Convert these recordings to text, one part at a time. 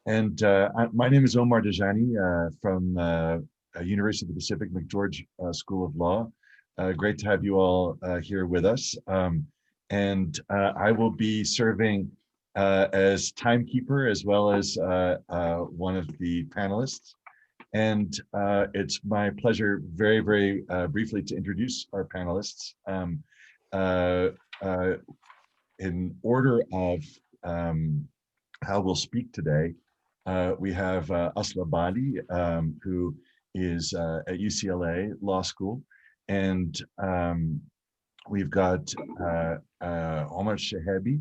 And my name is Omar Dajani from University of the Pacific McGeorge School of Law. Great to have you all here with us. And I will be serving as timekeeper as well as one of the panelists. And it's my pleasure very, very briefly to introduce our panelists. In order of how we'll speak today, we have Aslı Bâli, who is at UCLA Law School, and we've got Omar Shehabi,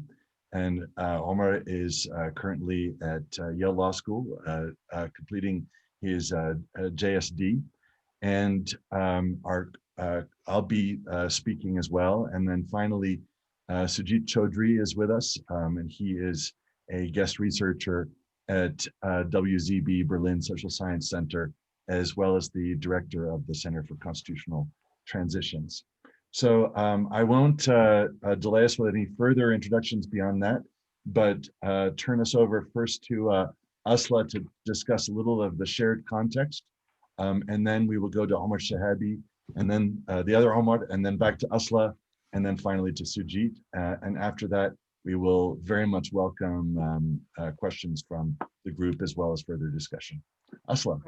and Omar is currently at Yale Law School, completing his JSD, and I'll be speaking as well. And then finally, Sujit Choudhry is with us, and he is a guest researcher at WZB Berlin Social Science Center, as well as the director of the Center for Constitutional Transitions. So I won't delay us with any further introductions beyond that, but turn us over first to Aslı to discuss a little of the shared context, and then we will go to Omar Shehabi, and then the other Omar, and then back to Aslı, and then finally to Sujit. And after that, we will very much welcome questions from the group as well as further discussion. Aslı.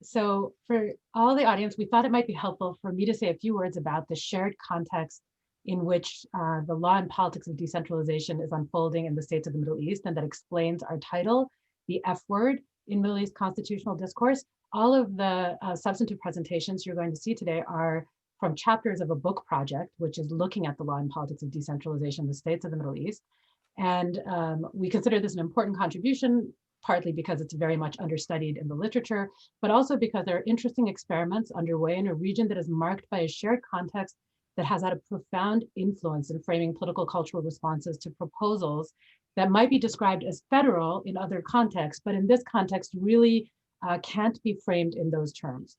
So for all the audience, we thought it might be helpful for me to say a few words about the shared context in which the law and politics of decentralization is unfolding in the states of the Middle East, and that explains our title, the F word in Middle East constitutional discourse. All of the substantive presentations you're going to see today are from chapters of a book project, which is looking at the law and politics of decentralization in the states of the Middle East. And we consider this an important contribution, partly because it's very much understudied in the literature, but also because there are interesting experiments underway in a region that is marked by a shared context that has had a profound influence in framing political cultural responses to proposals that might be described as federal in other contexts, but in this context really can't be framed in those terms.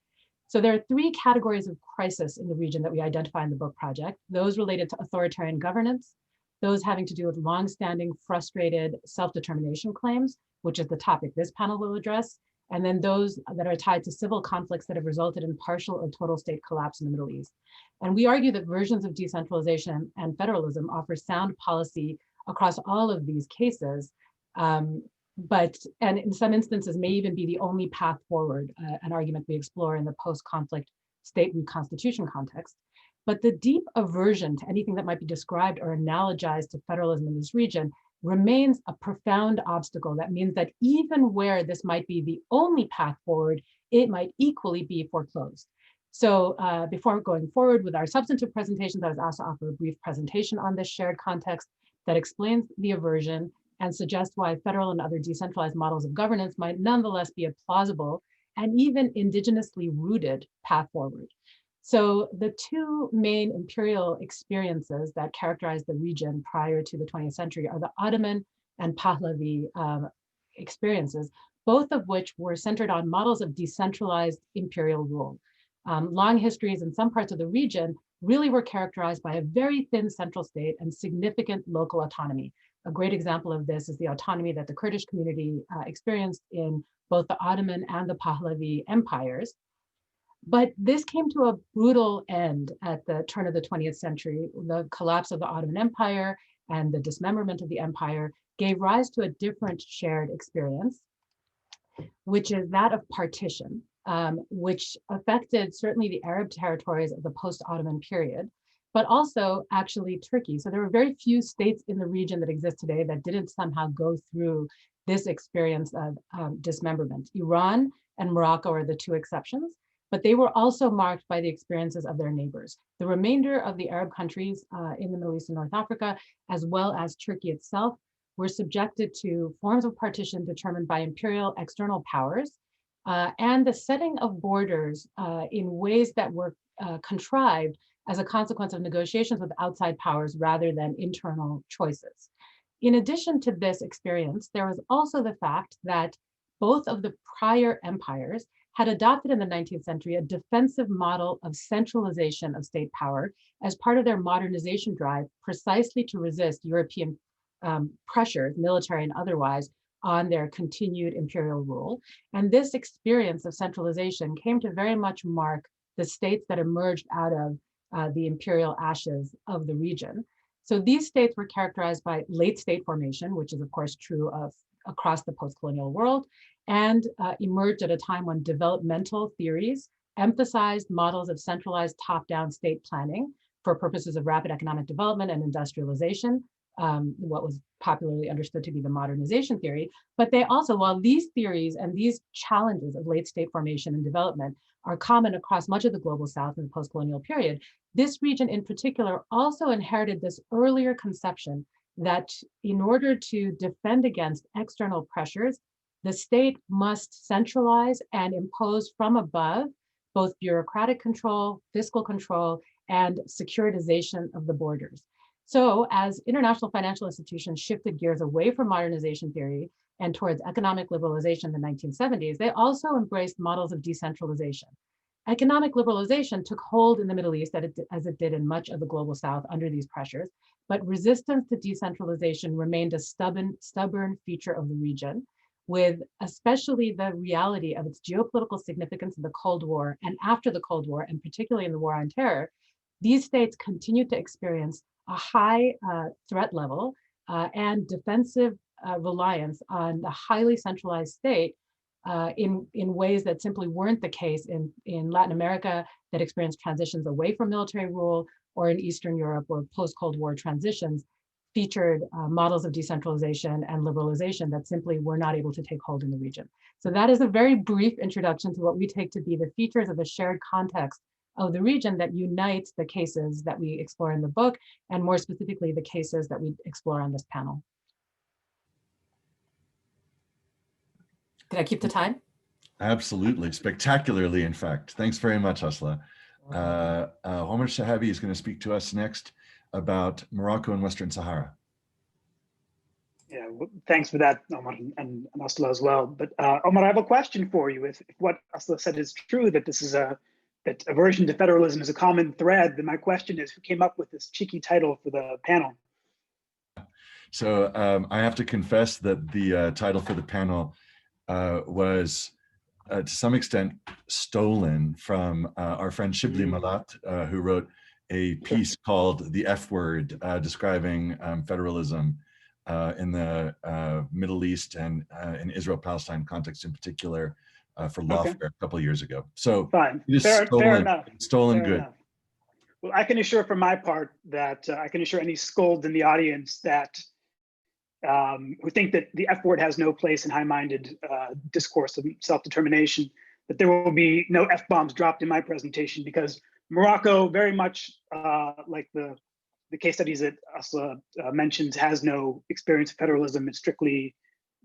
So there are three categories of crisis in the region that we identify in the book project: those related to authoritarian governance, those having to do with longstanding frustrated self-determination claims, which is the topic this panel will address, and then those that are tied to civil conflicts that have resulted in partial or total state collapse in the Middle East. And we argue that versions of decentralization and federalism offer sound policy across all of these cases, and in some instances may even be the only path forward, an argument we explore in the post-conflict state reconstitution context. But the deep aversion to anything that might be described or analogized to federalism in this region remains a profound obstacle. That means that even where this might be the only path forward, it might equally be foreclosed. So before going forward with our substantive presentations, I was asked to offer a brief presentation on this shared context that explains the aversion and suggests why federal and other decentralized models of governance might nonetheless be a plausible and even indigenously rooted path forward. So the two main imperial experiences that characterize the region prior to the 20th century are the Ottoman and Pahlavi experiences, both of which were centered on models of decentralized imperial rule. Long histories in some parts of the region really were characterized by a very thin central state and significant local autonomy. A great example of this is the autonomy that the Kurdish community experienced in both the Ottoman and the Pahlavi empires. But this came to a brutal end at the turn of the 20th century. The collapse of the Ottoman Empire and the dismemberment of the empire gave rise to a different shared experience, which is that of partition, which affected certainly the Arab territories of the post-Ottoman period, but also actually Turkey. So there were very few states in the region that exist today that didn't somehow go through this experience of dismemberment. Iran and Morocco are the two exceptions, but they were also marked by the experiences of their neighbors. The remainder of the Arab countries in the Middle East and North Africa, as well as Turkey itself, were subjected to forms of partition determined by imperial external powers and the setting of borders in ways that were contrived as a consequence of negotiations with outside powers rather than internal choices. In addition to this experience, there was also the fact that both of the prior empires had adopted in the 19th century a defensive model of centralization of state power as part of their modernization drive, precisely to resist European pressures, military and otherwise, on their continued imperial rule. And this experience of centralization came to very much mark the states that emerged out of the imperial ashes of the region. So these states were characterized by late state formation, which is of course true of across the post-colonial world, and emerged at a time when developmental theories emphasized models of centralized top-down state planning for purposes of rapid economic development and industrialization, what was popularly understood to be the modernization theory. But they also, while these theories and these challenges of late state formation and development are common across much of the global South in the post-colonial period, this region in particular also inherited this earlier conception that in order to defend against external pressures, the state must centralize and impose from above both bureaucratic control, fiscal control, and securitization of the borders. So as international financial institutions shifted gears away from modernization theory and towards economic liberalization in the 1970s, they also embraced models of decentralization. Economic liberalization took hold in the Middle East as it did in much of the global South under these pressures, but resistance to decentralization remained a stubborn feature of the region, with especially the reality of its geopolitical significance in the Cold War and after the Cold War, and particularly in the War on Terror. These states continued to experience a high threat level and defensive reliance on a highly centralized state in ways that simply weren't the case in Latin America that experienced transitions away from military rule, or in Eastern Europe where post-Cold War transitions featured models of decentralization and liberalization that simply were not able to take hold in the region. So that is a very brief introduction to what we take to be the features of the shared context of the region that unites the cases that we explore in the book, and more specifically, the cases that we explore on this panel. Did I keep the time? Absolutely, spectacularly, in fact. Thanks very much, Aslı. Omar Shehabi is going to speak to us next about Morocco and Western Sahara. Yeah, well, thanks for that, Omar, and Aslı as well. But Omar, I have a question for you. If what Aslı said is true, that this is that aversion to federalism is a common thread, then my question is, who came up with this cheeky title for the panel? So I have to confess that the title for the panel was to some extent stolen from our friend Shibli Malat, who wrote a piece called The F Word, describing federalism in the Middle East and in Israel-Palestine context in particular for Lawfare a couple of years ago. So fine, fair enough. Fair enough. Well, I can assure from my part that I can assure any scolds in the audience that who think that the F word has no place in high-minded discourse of self-determination, that there will be no F-bombs dropped in my presentation, because Morocco, very much like the case studies that Aslı mentions, has no experience of federalism. It's strictly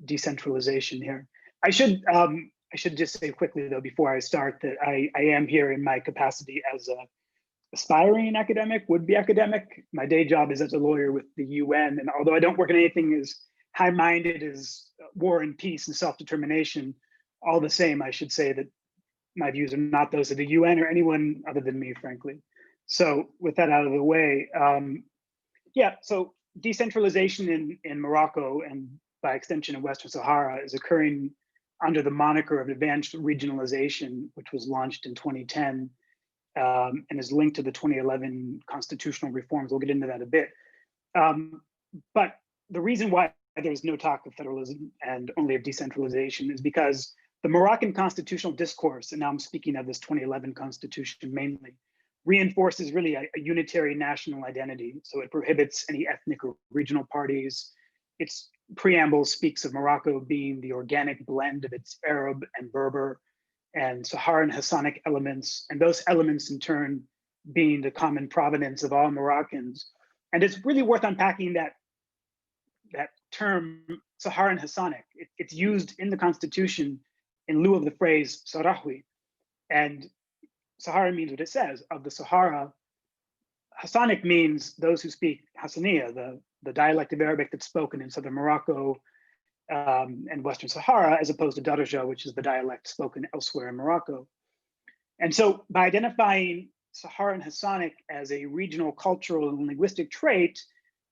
decentralization here. I should just say quickly, though, before I start, that I am here in my capacity as a aspiring academic, would-be academic. My day job is as a lawyer with the UN, and although I don't work in anything as high-minded as war and peace and self-determination, all the same, I should say that my views are not those of the UN or anyone other than me, frankly. So with that out of the way, yeah, so decentralization in Morocco, and by extension in Western Sahara, is occurring under the moniker of advanced regionalization, which was launched in 2010. And is linked to the 2011 constitutional reforms. We'll get into that a bit. But the reason why there's no talk of federalism and only of decentralization is because the Moroccan constitutional discourse, and now I'm speaking of this 2011 constitution mainly, reinforces really a unitary national identity. So it prohibits any ethnic or regional parties. Its preamble speaks of Morocco being the organic blend of its Arab and Berber and Saharan Hassanic elements, and those elements in turn being the common provenance of all Moroccans. And it's really worth unpacking that term Saharan Hassanic. It's used in the constitution in lieu of the phrase Sahrawi. And Sahara means what it says. Of the Sahara, Hassanic means those who speak Hassaniya, the dialect of Arabic that's spoken in southern Morocco, and Western Sahara, as opposed to Darija, which is the dialect spoken elsewhere in Morocco. And so by identifying Saharan Hassanic as a regional cultural and linguistic trait,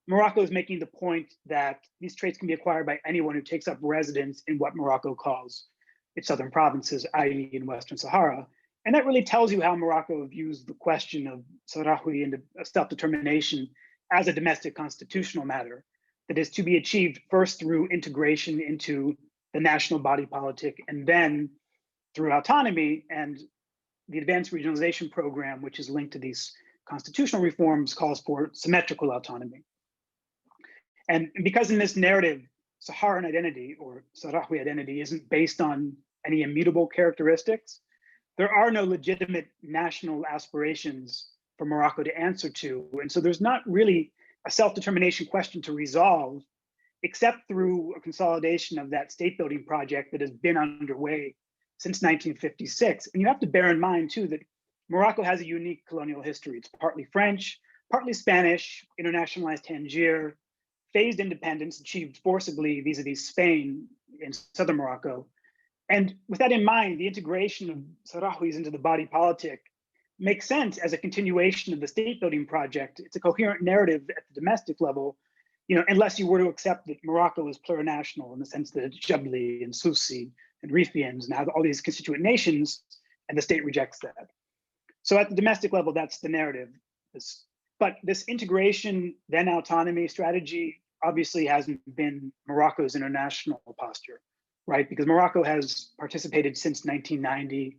Morocco is making the point that these traits can be acquired by anyone who takes up residence in what Morocco calls its southern provinces, i.e. in Western Sahara. And that really tells you how Morocco views the question of Sahrawi and self-determination as a domestic constitutional matter that is to be achieved first through integration into the national body politic, and then through autonomy. And the Advanced Regionalization Program, which is linked to these constitutional reforms, calls for symmetrical autonomy. And because in this narrative, Saharan identity or Sahrawi identity isn't based on any immutable characteristics, there are no legitimate national aspirations for Morocco to answer to. And so there's not really a self-determination question to resolve, except through a consolidation of that state building project that has been underway since 1956. And you have to bear in mind too that Morocco has a unique colonial history. It's partly French, partly Spanish, internationalized Tangier, phased independence achieved forcibly vis-a-vis Spain in southern Morocco. And with that in mind, the integration of Sahrawis into the body politic makes sense as a continuation of the state building project. It's a coherent narrative at the domestic level, unless you were to accept that Morocco is plurinational in the sense that it's Jabli and Susi and Rifians and have all these constituent nations, and the state rejects that. So at the domestic level, that's the narrative. But this integration, then autonomy strategy obviously hasn't been Morocco's international posture, right? Because Morocco has participated since 1990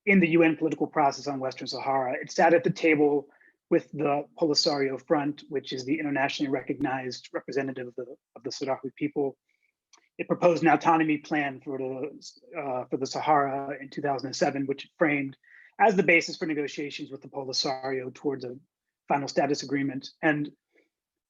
in the UN political process on Western Sahara. It sat at the table with the Polisario Front, which is the internationally recognized representative of the Sahrawi people. It proposed an autonomy plan for the Sahara in 2007, which it framed as the basis for negotiations with the Polisario towards a final status agreement. And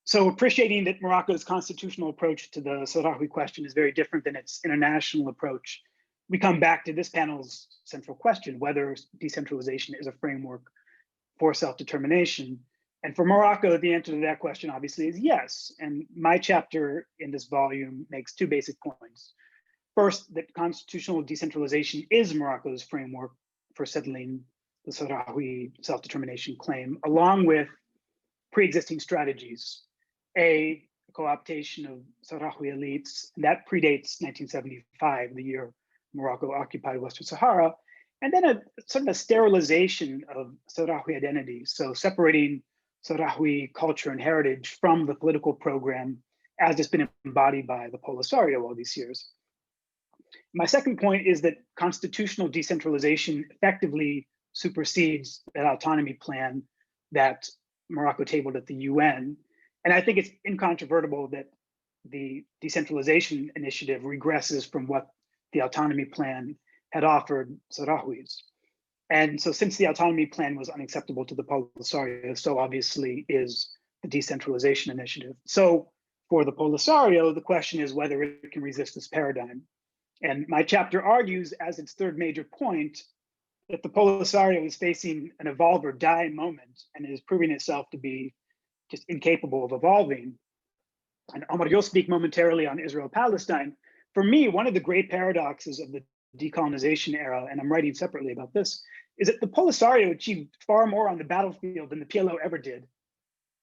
so appreciating that Morocco's constitutional approach to the Sahrawi question is very different than its international approach, we come back to this panel's central question, whether decentralization is a framework for self-determination. And for Morocco, the answer to that question obviously is yes. And my chapter in this volume makes two basic points. First, that constitutional decentralization is Morocco's framework for settling the Sahrawi self-determination claim, along with pre-existing strategies. A co-optation of Sahrawi elites, and that predates 1975, the year Morocco occupied Western Sahara, and then a sort of a sterilization of Sahrawi identity. So separating Sahrawi culture and heritage from the political program as it's been embodied by the Polisario all these years. My second point is that constitutional decentralization effectively supersedes that autonomy plan that Morocco tabled at the UN. And I think it's incontrovertible that the decentralization initiative regresses from what the autonomy plan had offered Sahrawis. And so since the autonomy plan was unacceptable to the Polisario, so obviously is the decentralization initiative. So for the Polisario, the question is whether it can resist this paradigm. And my chapter argues as its third major point that the Polisario is facing an evolve or die moment and is proving itself to be just incapable of evolving. And Omar, you'll speak momentarily on Israel-Palestine. For me, one of the great paradoxes of the decolonization era, and I'm writing separately about this, is that the Polisario achieved far more on the battlefield than the PLO ever did.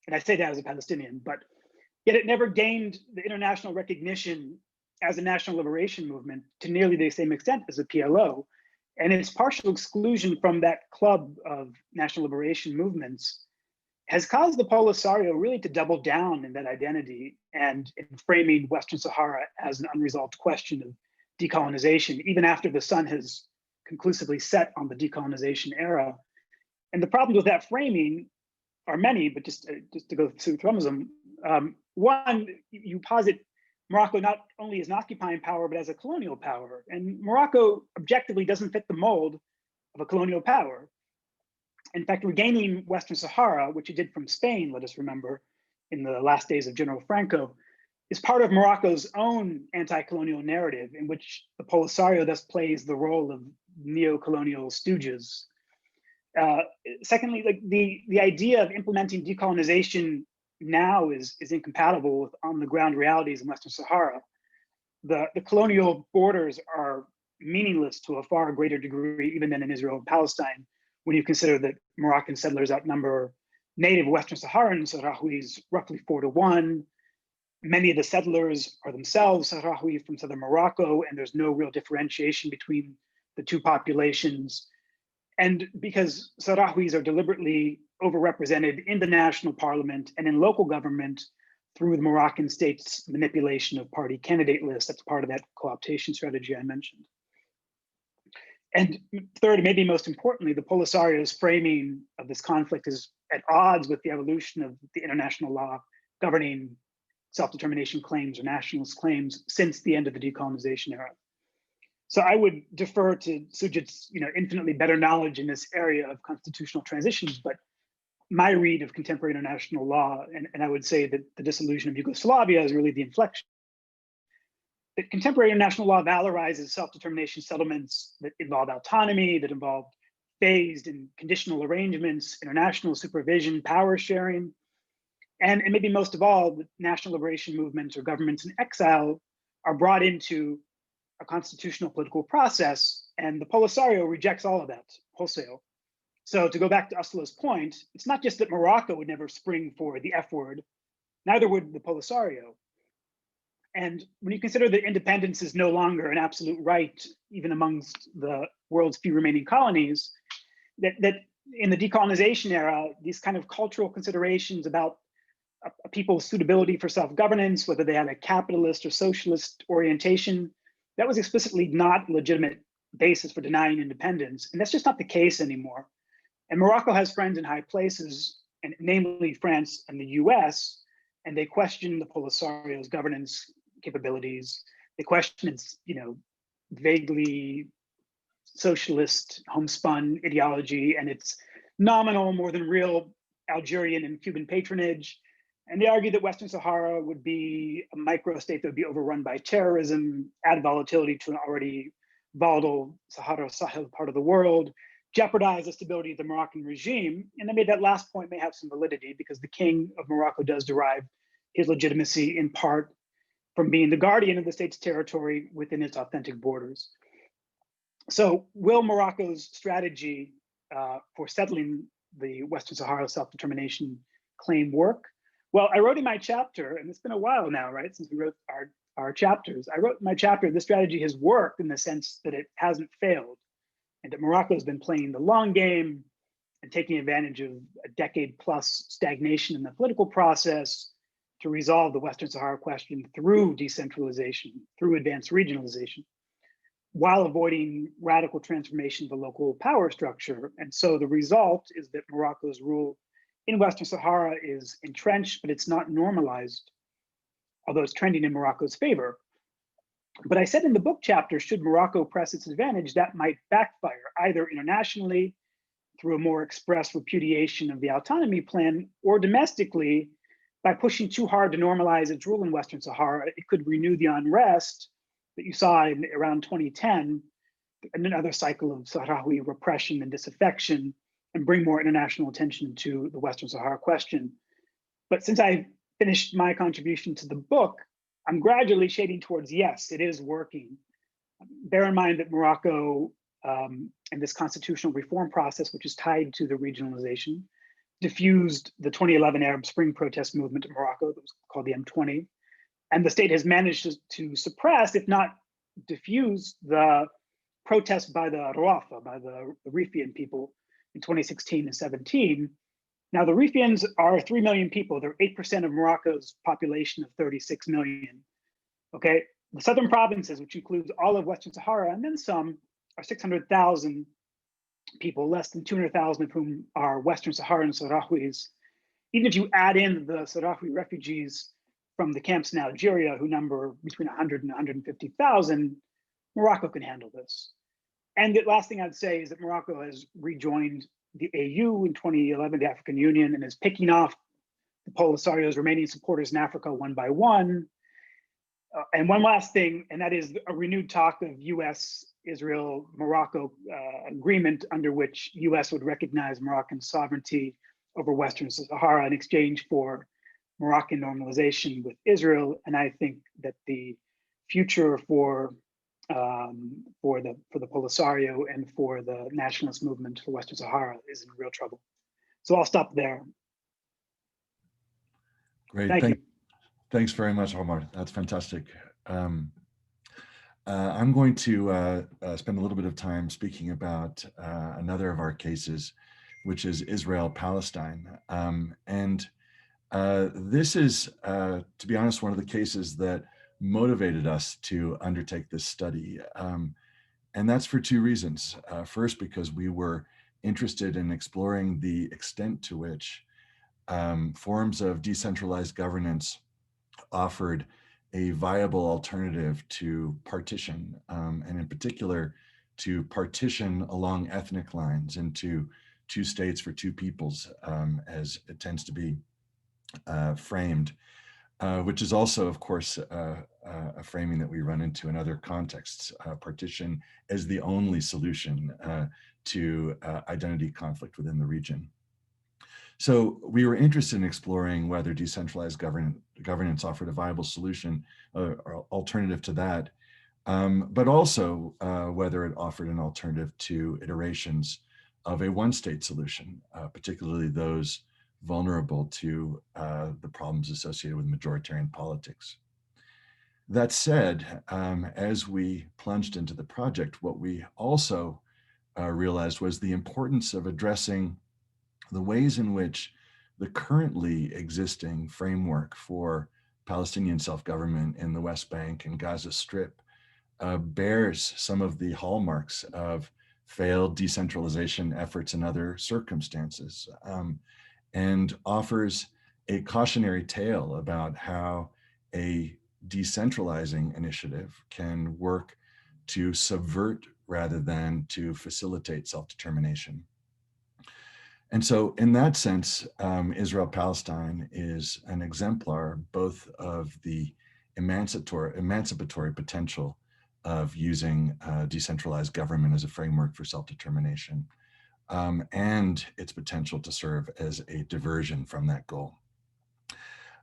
And I say that as a Palestinian, but yet it never gained the international recognition as a national liberation movement to nearly the same extent as the PLO. And its partial exclusion from that club of national liberation movements has caused the Polisario really to double down in that identity and in framing Western Sahara as an unresolved question of decolonization, even after the sun has conclusively set on the decolonization era. And the problems with that framing are many, but just to go through some of them. One, you posit Morocco not only as an occupying power, but as a colonial power. And Morocco objectively doesn't fit the mold of a colonial power. In fact, regaining Western Sahara, which it did from Spain, let us remember, in the last days of General Franco, is part of Morocco's own anti-colonial narrative in which the Polisario thus plays the role of neo-colonial stooges. Secondly, like the idea of implementing decolonization now is incompatible with on-the-ground realities in Western Sahara. The colonial borders are meaningless to a far greater degree even than in Israel and Palestine, when you consider that Moroccan settlers outnumber native Western Saharan Sahrawis roughly 4-1. Many of the settlers are themselves Sahrawi from southern Morocco, and there's no real differentiation between the two populations. And because Sahrawis are deliberately overrepresented in the national parliament and in local government through the Moroccan state's manipulation of party candidate lists, that's part of that co-optation strategy I mentioned. And third, maybe most importantly, the Polisario's framing of this conflict is at odds with the evolution of the international law governing self-determination claims or nationalist claims since the end of the decolonization era. So I would defer to Sujit's infinitely better knowledge in this area of constitutional transitions, but my read of contemporary international law, and I would say that the dissolution of Yugoslavia is really the inflection. That contemporary international law valorizes self-determination settlements that involve autonomy, that involve phased and conditional arrangements, international supervision, power sharing, and maybe most of all, the national liberation movements or governments in exile are brought into a constitutional political process, and the Polisario rejects all of that wholesale. So to go back to Aslı's point, it's not just that Morocco would never spring for the F word, neither would the Polisario. And when you consider that independence is no longer an absolute right, even amongst the world's few remaining colonies, that in the decolonization era, these kind of cultural considerations about a people's suitability for self-governance, whether they have a capitalist or socialist orientation, that was explicitly not a legitimate basis for denying independence. And that's just not the case anymore. And Morocco has friends in high places, and namely France and the US, and they question the Polisario's governance capabilities. They question its, vaguely socialist homespun ideology and its nominal more than real Algerian and Cuban patronage. And they argue that Western Sahara would be a microstate that would be overrun by terrorism, add volatility to an already volatile Sahara-Sahel part of the world, jeopardize the stability of the Moroccan regime. And they made that last point may have some validity because the king of Morocco does derive his legitimacy in part from being the guardian of the state's territory within its authentic borders. So will Morocco's strategy for settling the Western Sahara self-determination claim work? Well, I wrote in my chapter, and it's been a while now, right, since we wrote our chapters. I wrote in my chapter, this strategy has worked in the sense that it hasn't failed, and that Morocco has been playing the long game and taking advantage of a decade-plus stagnation in the political process to resolve the Western Sahara question through decentralization, through advanced regionalization, while avoiding radical transformation of the local power structure. And so the result is that Morocco's rule in Western Sahara is entrenched, but it's not normalized, although it's trending in Morocco's favor. But I said in the book chapter, should Morocco press its advantage, that might backfire, either internationally through a more express repudiation of the autonomy plan, or domestically by pushing too hard to normalize its rule in Western Sahara. It could renew the unrest that you saw in around 2010, and another cycle of Sahrawi repression and disaffection, and bring more international attention to the Western Sahara question. But since I finished my contribution to the book, I'm gradually shading towards, yes, it is working. Bear in mind that Morocco and this constitutional reform process, which is tied to the regionalization, diffused the 2011 Arab Spring protest movement in Morocco that was called the M20. And the state has managed to suppress, if not diffuse, the protest by the Rouafa, by the Rifian people in 2016 and 17. Now, the Rifians are 3 million people. They're 8% of Morocco's population of 36 million. Okay, the southern provinces, which includes all of Western Sahara and then some, are 600,000 people, less than 200,000 of whom are Western Saharan Sahrawis. Even if you add in the Sahrawi refugees from the camps in Algeria, who number between 100 and 150,000, Morocco can handle this. And the last thing I'd say is that Morocco has rejoined the AU in 2011, the African Union, and is picking off the Polisario's remaining supporters in Africa one by one. And one last thing, and that is a renewed talk of US, Israel, Morocco agreement under which US would recognize Moroccan sovereignty over Western Sahara in exchange for Moroccan normalization with Israel. And I think that the future for the Polisario and for the nationalist movement for Western Sahara is in real trouble. So I'll stop there. Great. Thank you. Thanks very much, Omar. That's fantastic. I'm going to spend a little bit of time speaking about another of our cases, which is Israel-Palestine. This is, to be honest, one of the cases that motivated us to undertake this study. And that's for two reasons. First, because we were interested in exploring the extent to which forms of decentralized governance offered a viable alternative to partition, and in particular, to partition along ethnic lines into two states for two peoples, as it tends to be framed, which is also, of course, a framing that we run into in other contexts, partition as the only solution to identity conflict within the region. So we were interested in exploring whether decentralized governance offered a viable solution or alternative to that, but also whether it offered an alternative to iterations of a one-state solution, particularly those vulnerable to the problems associated with majoritarian politics. That said, as we plunged into the project, what we also realized was the importance of addressing the ways in which the currently existing framework for Palestinian self-government in the West Bank and Gaza Strip bears some of the hallmarks of failed decentralization efforts in other circumstances, and offers a cautionary tale about how a decentralizing initiative can work to subvert rather than to facilitate self-determination. And so in that sense, Israel-Palestine is an exemplar both of the emancipatory potential of using decentralized government as a framework for self-determination, and its potential to serve as a diversion from that goal.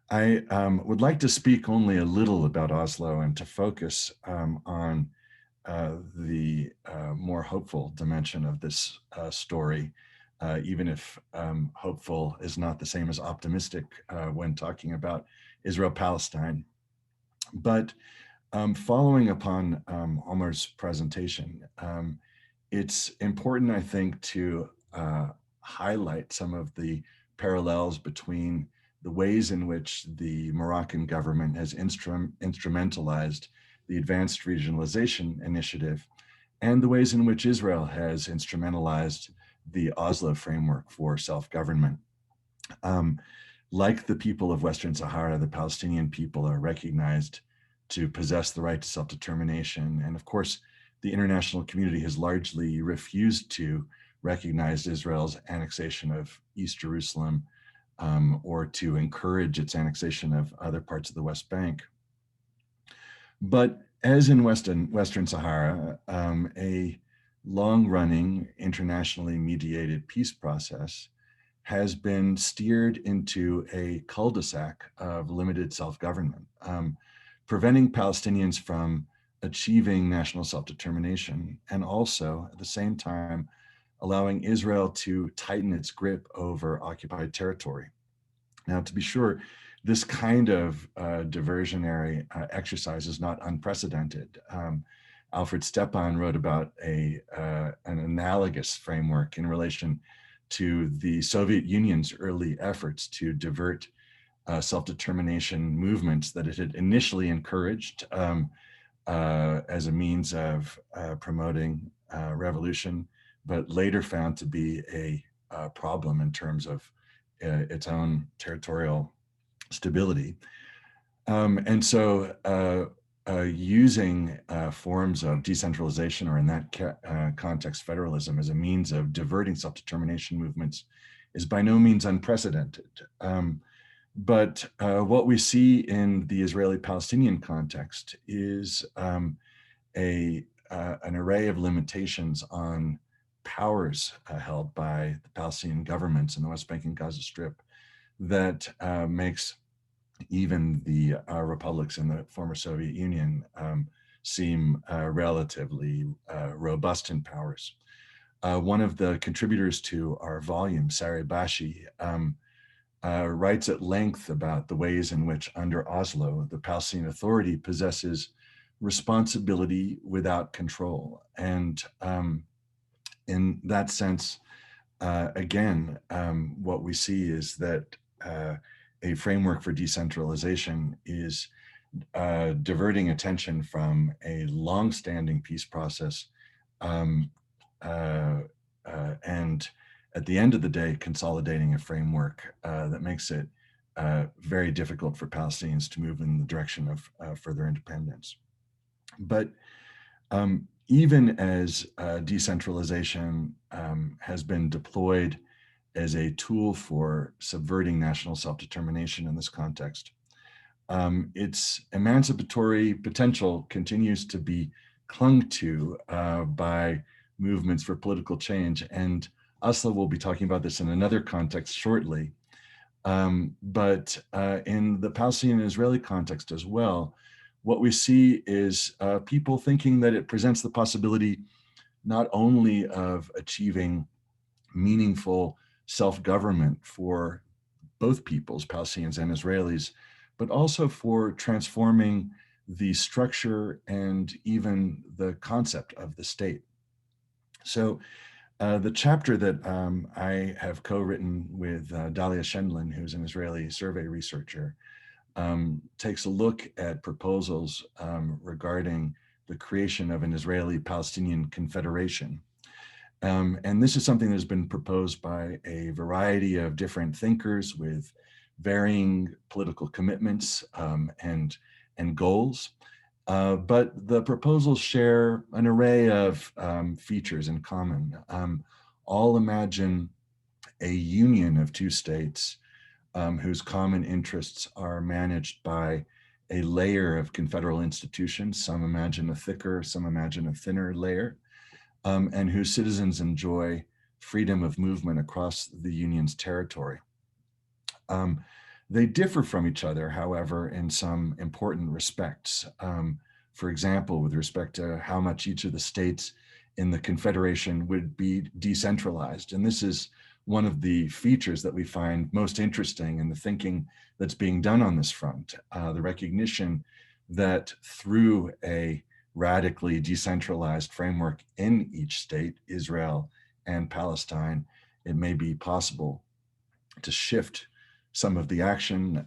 I would like to speak only a little about Oslo and to focus on the more hopeful dimension of this story, even if hopeful is not the same as optimistic when talking about Israel-Palestine. But following upon Omar's presentation, it's important, I think, to highlight some of the parallels between the ways in which the Moroccan government has instrumentalized the Advanced Regionalization Initiative and the ways in which Israel has instrumentalized the Oslo framework for self-government. Like the people of Western Sahara, the Palestinian people are recognized to possess the right to self-determination. And of course, the international community has largely refused to recognize Israel's annexation of East Jerusalem or to encourage its annexation of other parts of the West Bank. But as in Western Sahara, a long-running, internationally mediated peace process has been steered into a cul-de-sac of limited self-government, preventing Palestinians from achieving national self-determination, and also at the same time allowing Israel to tighten its grip over occupied territory. Now, to be sure, this kind of diversionary exercise is not unprecedented. Alfred Stepan wrote about an analogous framework in relation to the Soviet Union's early efforts to divert self-determination movements that it had initially encouraged as a means of promoting revolution, but later found to be a problem in terms of its own territorial stability. And so using forms of decentralization, or in that context, federalism, as a means of diverting self-determination movements is by no means unprecedented. But what we see in the Israeli-Palestinian context is an array of limitations on powers held by the Palestinian governments in the West Bank and Gaza Strip that makes even the republics in the former Soviet Union seem relatively robust in powers. One of the contributors to our volume, Sari Bashi, writes at length about the ways in which under Oslo, the Palestinian Authority possesses responsibility without control. And in that sense, again, what we see is that a framework for decentralization is diverting attention from a long-standing peace process and at the end of the day, consolidating a framework that makes it very difficult for Palestinians to move in the direction of further independence. But even as decentralization has been deployed as a tool for subverting national self-determination in this context, its emancipatory potential continues to be clung to by movements for political change. And Aslı will be talking about this in another context shortly. But in the Palestinian and Israeli context as well, what we see is people thinking that it presents the possibility not only of achieving meaningful self-government for both peoples, Palestinians and Israelis, but also for transforming the structure and even the concept of the state. So the chapter that I have co-written with Dalia Shendlin, who's an Israeli survey researcher, takes a look at proposals regarding the creation of an Israeli-Palestinian Confederation. And this is something that's been proposed by a variety of different thinkers with varying political commitments and goals. But the proposals share an array of features in common. All imagine a union of two states whose common interests are managed by a layer of confederal institutions. Some imagine a thicker, some imagine a thinner layer, and whose citizens enjoy freedom of movement across the union's territory. They differ from each other, however, in some important respects. For example, with respect to how much each of the states in the Confederation would be decentralized. And this is one of the features that we find most interesting in the thinking that's being done on this front, the recognition that through a radically decentralized framework in each state, Israel and Palestine, it may be possible to shift some of the action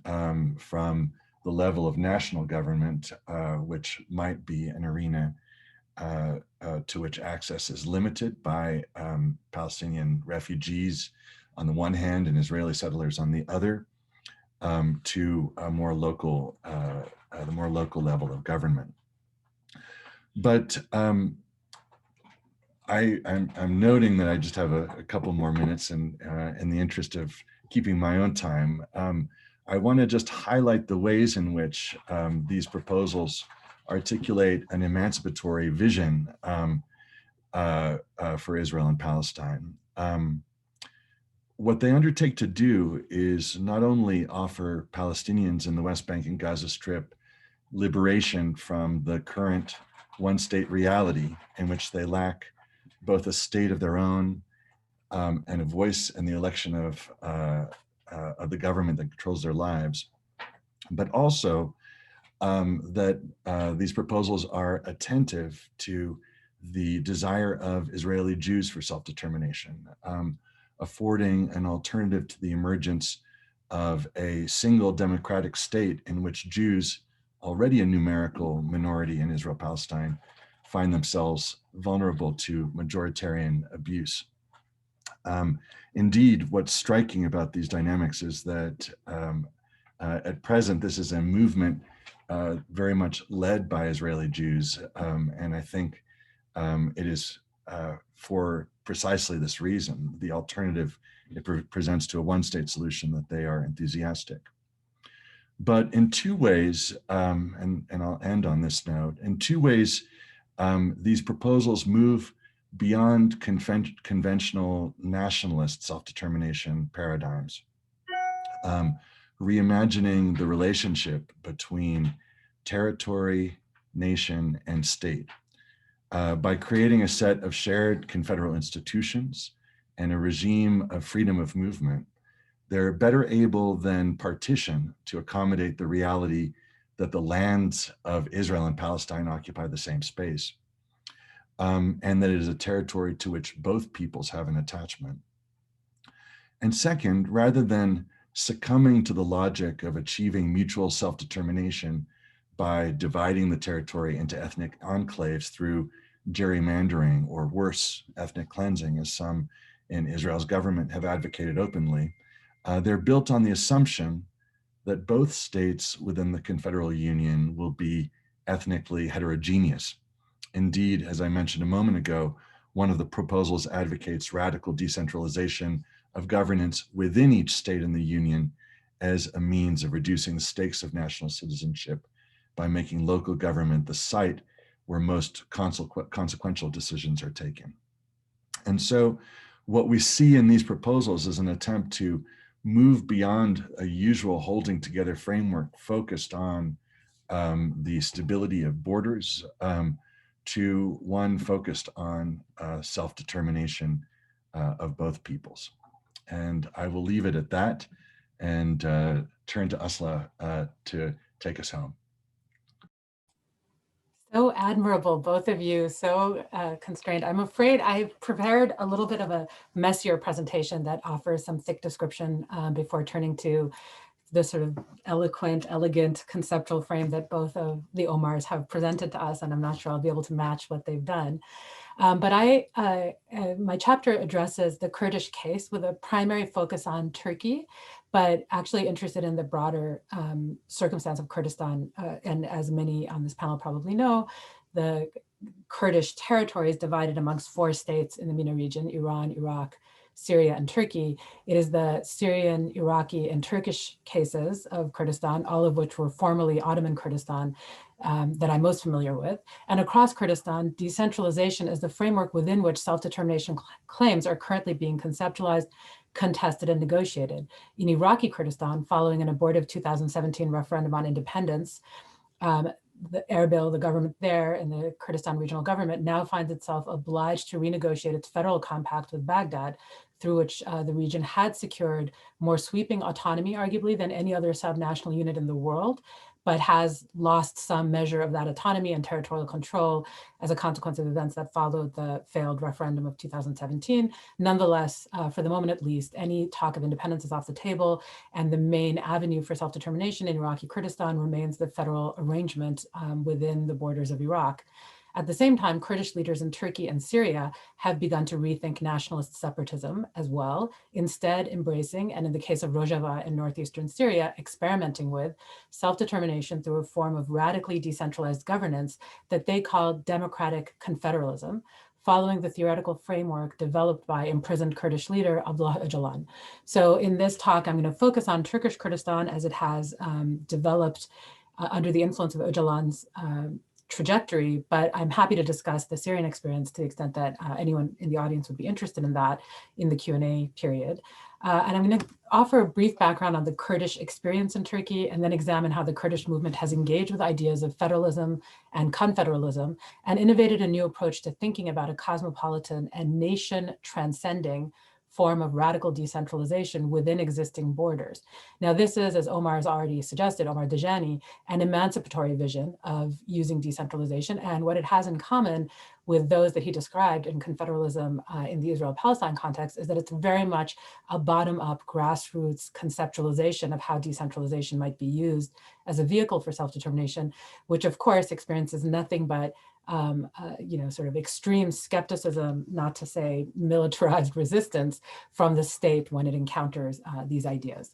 from the level of national government, which might be an arena to which access is limited by Palestinian refugees on the one hand and Israeli settlers on the other, to a more local, the more local level of government. But I'm noting that I just have a couple more minutes, and in the interest of keeping my own time, I want to just highlight the ways in which these proposals articulate an emancipatory vision for Israel and Palestine. What they undertake to do is not only offer Palestinians in the West Bank and Gaza Strip liberation from the current one-state reality in which they lack both a state of their own and a voice in the election of the government that controls their lives, but also that these proposals are attentive to the desire of Israeli Jews for self-determination, affording an alternative to the emergence of a single democratic state in which Jews, already a numerical minority in Israel-Palestine, find themselves vulnerable to majoritarian abuse. Indeed, what's striking about these dynamics is that at present, this is a movement very much led by Israeli Jews. And I think it is for precisely this reason, the alternative it presents to a one-state solution, that they are enthusiastic. But in two ways, and I'll end on this note, in two ways, these proposals move beyond conventional nationalist self-determination paradigms, reimagining the relationship between territory, nation, and state by creating a set of shared confederal institutions and a regime of freedom of movement. they're better able than partition to accommodate the reality that the lands of Israel and Palestine occupy the same space, and that it is a territory to which both peoples have an attachment. And second, rather than succumbing to the logic of achieving mutual self-determination by dividing the territory into ethnic enclaves through gerrymandering or worse, ethnic cleansing, as some in Israel's government have advocated openly, they're built on the assumption that both states within the Confederal Union will be ethnically heterogeneous. Indeed, as I mentioned a moment ago, one of the proposals advocates radical decentralization of governance within each state in the Union as a means of reducing the stakes of national citizenship by making local government the site where most consequential decisions are taken. And so what we see in these proposals is an attempt to move beyond a usual holding together framework focused on the stability of borders to one focused on self-determination of both peoples. And I will leave it at that and turn to Aslı to take us home. So admirable, both of you, so constrained. I'm afraid I've prepared a little bit of a messier presentation that offers some thick description before turning to the sort of eloquent, elegant conceptual frame that both of the Omars have presented to us, and I'm not sure I'll be able to match what they've done. But my chapter addresses the Kurdish case with a primary focus on Turkey, but actually interested in the broader circumstance of Kurdistan. And as many on this panel probably know, the Kurdish territory is divided amongst 4 states in the MENA region: Iran, Iraq, Syria, and Turkey. It is the Syrian, Iraqi, and Turkish cases of Kurdistan, all of which were formerly Ottoman Kurdistan, that I'm most familiar with. And across Kurdistan, decentralization is the framework within which self-determination claims are currently being conceptualized, contested, and negotiated. In Iraqi Kurdistan, following an abortive 2017 referendum on independence, the Erbil, the government there, and the Kurdistan regional government now finds itself obliged to renegotiate its federal compact with Baghdad, through which the region had secured more sweeping autonomy, arguably, than any other subnational unit in the world, but has lost some measure of that autonomy and territorial control as a consequence of events that followed the failed referendum of 2017. Nonetheless, for the moment at least, any talk of independence is off the table, and the main avenue for self-determination in Iraqi Kurdistan remains the federal arrangement within the borders of Iraq. At the same time, Kurdish leaders in Turkey and Syria have begun to rethink nationalist separatism as well, instead embracing, and in the case of Rojava in northeastern Syria, experimenting with self-determination through a form of radically decentralized governance that they call democratic confederalism, following the theoretical framework developed by imprisoned Kurdish leader Abdullah Öcalan. So in this talk, I'm going to focus on Turkish Kurdistan as it has developed under the influence of Öcalan's trajectory, but I'm happy to discuss the Syrian experience to the extent that anyone in the audience would be interested in that in the Q&A period. And I'm going to offer a brief background on the Kurdish experience in Turkey, and then examine how the Kurdish movement has engaged with ideas of federalism and confederalism, and innovated a new approach to thinking about a cosmopolitan and nation transcending form of radical decentralization within existing borders. Now, this is, as Omar has already suggested, Omar Dajani, an emancipatory vision of using decentralization, and what it has in common with those that he described in confederalism in the Israel-Palestine context is that it's very much a bottom-up grassroots conceptualization of how decentralization might be used as a vehicle for self-determination, which of course experiences nothing but sort of extreme skepticism, not to say militarized resistance from the state when it encounters these ideas.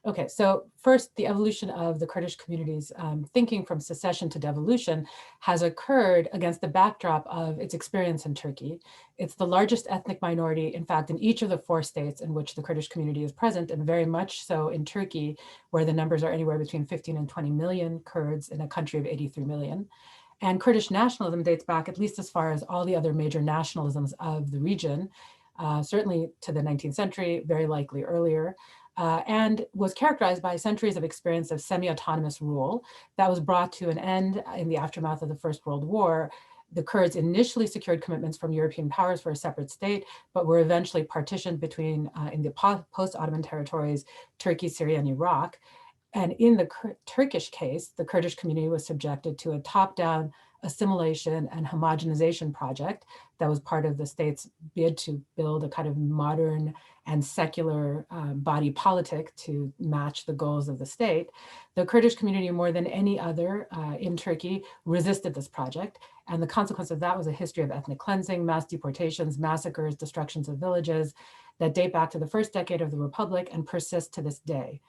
Okay, so first, the evolution of the Kurdish community's thinking from secession to devolution has occurred against the backdrop of its experience in Turkey. It's the largest ethnic minority, in fact, in each of the 4 states in which the Kurdish community is present, and very much so in Turkey, where the numbers are anywhere between 15 and 20 million Kurds in a country of 83 million. And Kurdish nationalism dates back at least as far as all the other major nationalisms of the region, certainly to the 19th century, very likely earlier, and was characterized by centuries of experience of semi-autonomous rule that was brought to an end in the aftermath of the First World War The Kurds initially secured commitments from European powers for a separate state, but were eventually partitioned between, in the post-Ottoman territories, Turkey, Syria, and Iraq. And in the Turkish case, the Kurdish community was subjected to a top-down assimilation and homogenization project that was part of the state's bid to build a kind of modern and secular body politic to match the goals of the state. The Kurdish community, more than any other in Turkey, resisted this project. And the consequence of that was a history of ethnic cleansing, mass deportations, massacres, destructions of villages that date back to the first decade of the Republic and persist to this day.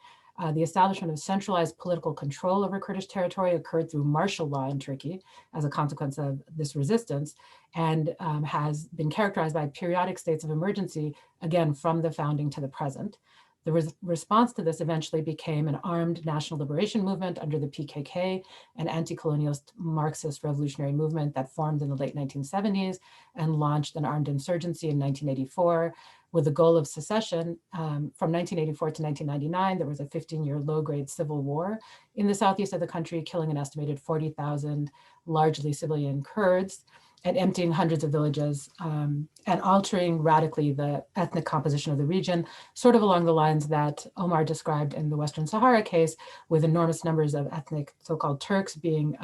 The establishment of centralized political control over Kurdish territory occurred through martial law in Turkey as a consequence of this resistance, and has been characterized by periodic states of emergency, again, from the founding to the present. The response to this eventually became an armed national liberation movement under the PKK, an anti-colonialist Marxist revolutionary movement that formed in the late 1970s and launched an armed insurgency in 1984 with the goal of secession. From 1984 to 1999, there was a 15-year low-grade civil war in the southeast of the country, killing an estimated 40,000 largely civilian Kurds, and emptying hundreds of villages and altering radically the ethnic composition of the region, sort of along the lines that Omar described in the Western Sahara case, with enormous numbers of ethnic so-called Turks being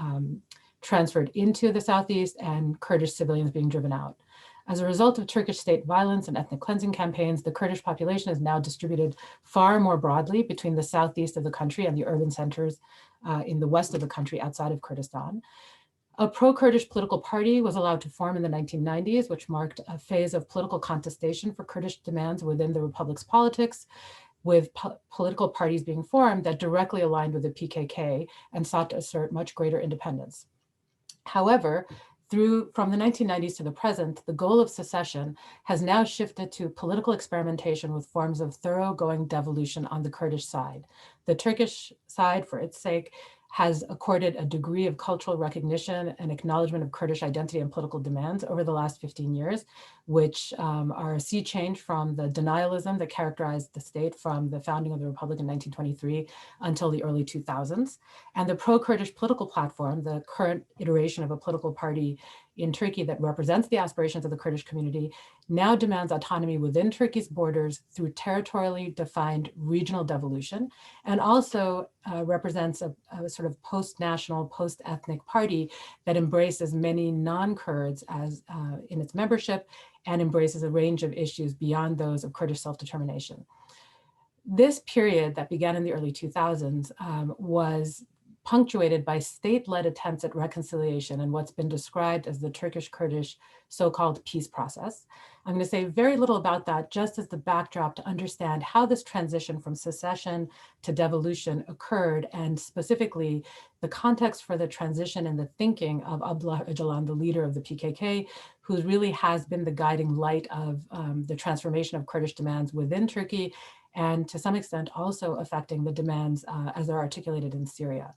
transferred into the southeast and Kurdish civilians being driven out. As a result of Turkish state violence and ethnic cleansing campaigns, the Kurdish population is now distributed far more broadly between the southeast of the country and the urban centers in the west of the country outside of Kurdistan. A pro-Kurdish political party was allowed to form in the 1990s, which marked a phase of political contestation for Kurdish demands within the Republic's politics, with political parties being formed that directly aligned with the PKK and sought to assert much greater independence. However, from the 1990s to the present, the goal of secession has now shifted to political experimentation with forms of thoroughgoing devolution on the Kurdish side. The Turkish side, for its sake, has accorded a degree of cultural recognition and acknowledgement of Kurdish identity and political demands over the last 15 years, which are a sea change from the denialism that characterized the state from the founding of the Republic in 1923 until the early 2000s. And the pro-Kurdish political platform, the current iteration of a political party in Turkey that represents the aspirations of the Kurdish community, now demands autonomy within Turkey's borders through territorially defined regional devolution, and also represents a sort of post-national, post-ethnic party that embraces many non-Kurds as in its membership and embraces a range of issues beyond those of Kurdish self-determination. This period that began in the early 2000s was punctuated by state-led attempts at reconciliation and what's been described as the Turkish-Kurdish so-called peace process. I'm going to say very little about that just as the backdrop to understand how this transition from secession to devolution occurred, and specifically the context for the transition and the thinking of Abdullah Öcalan, the leader of the PKK, who really has been the guiding light of the transformation of Kurdish demands within Turkey, and to some extent also affecting the demands as they're articulated in Syria.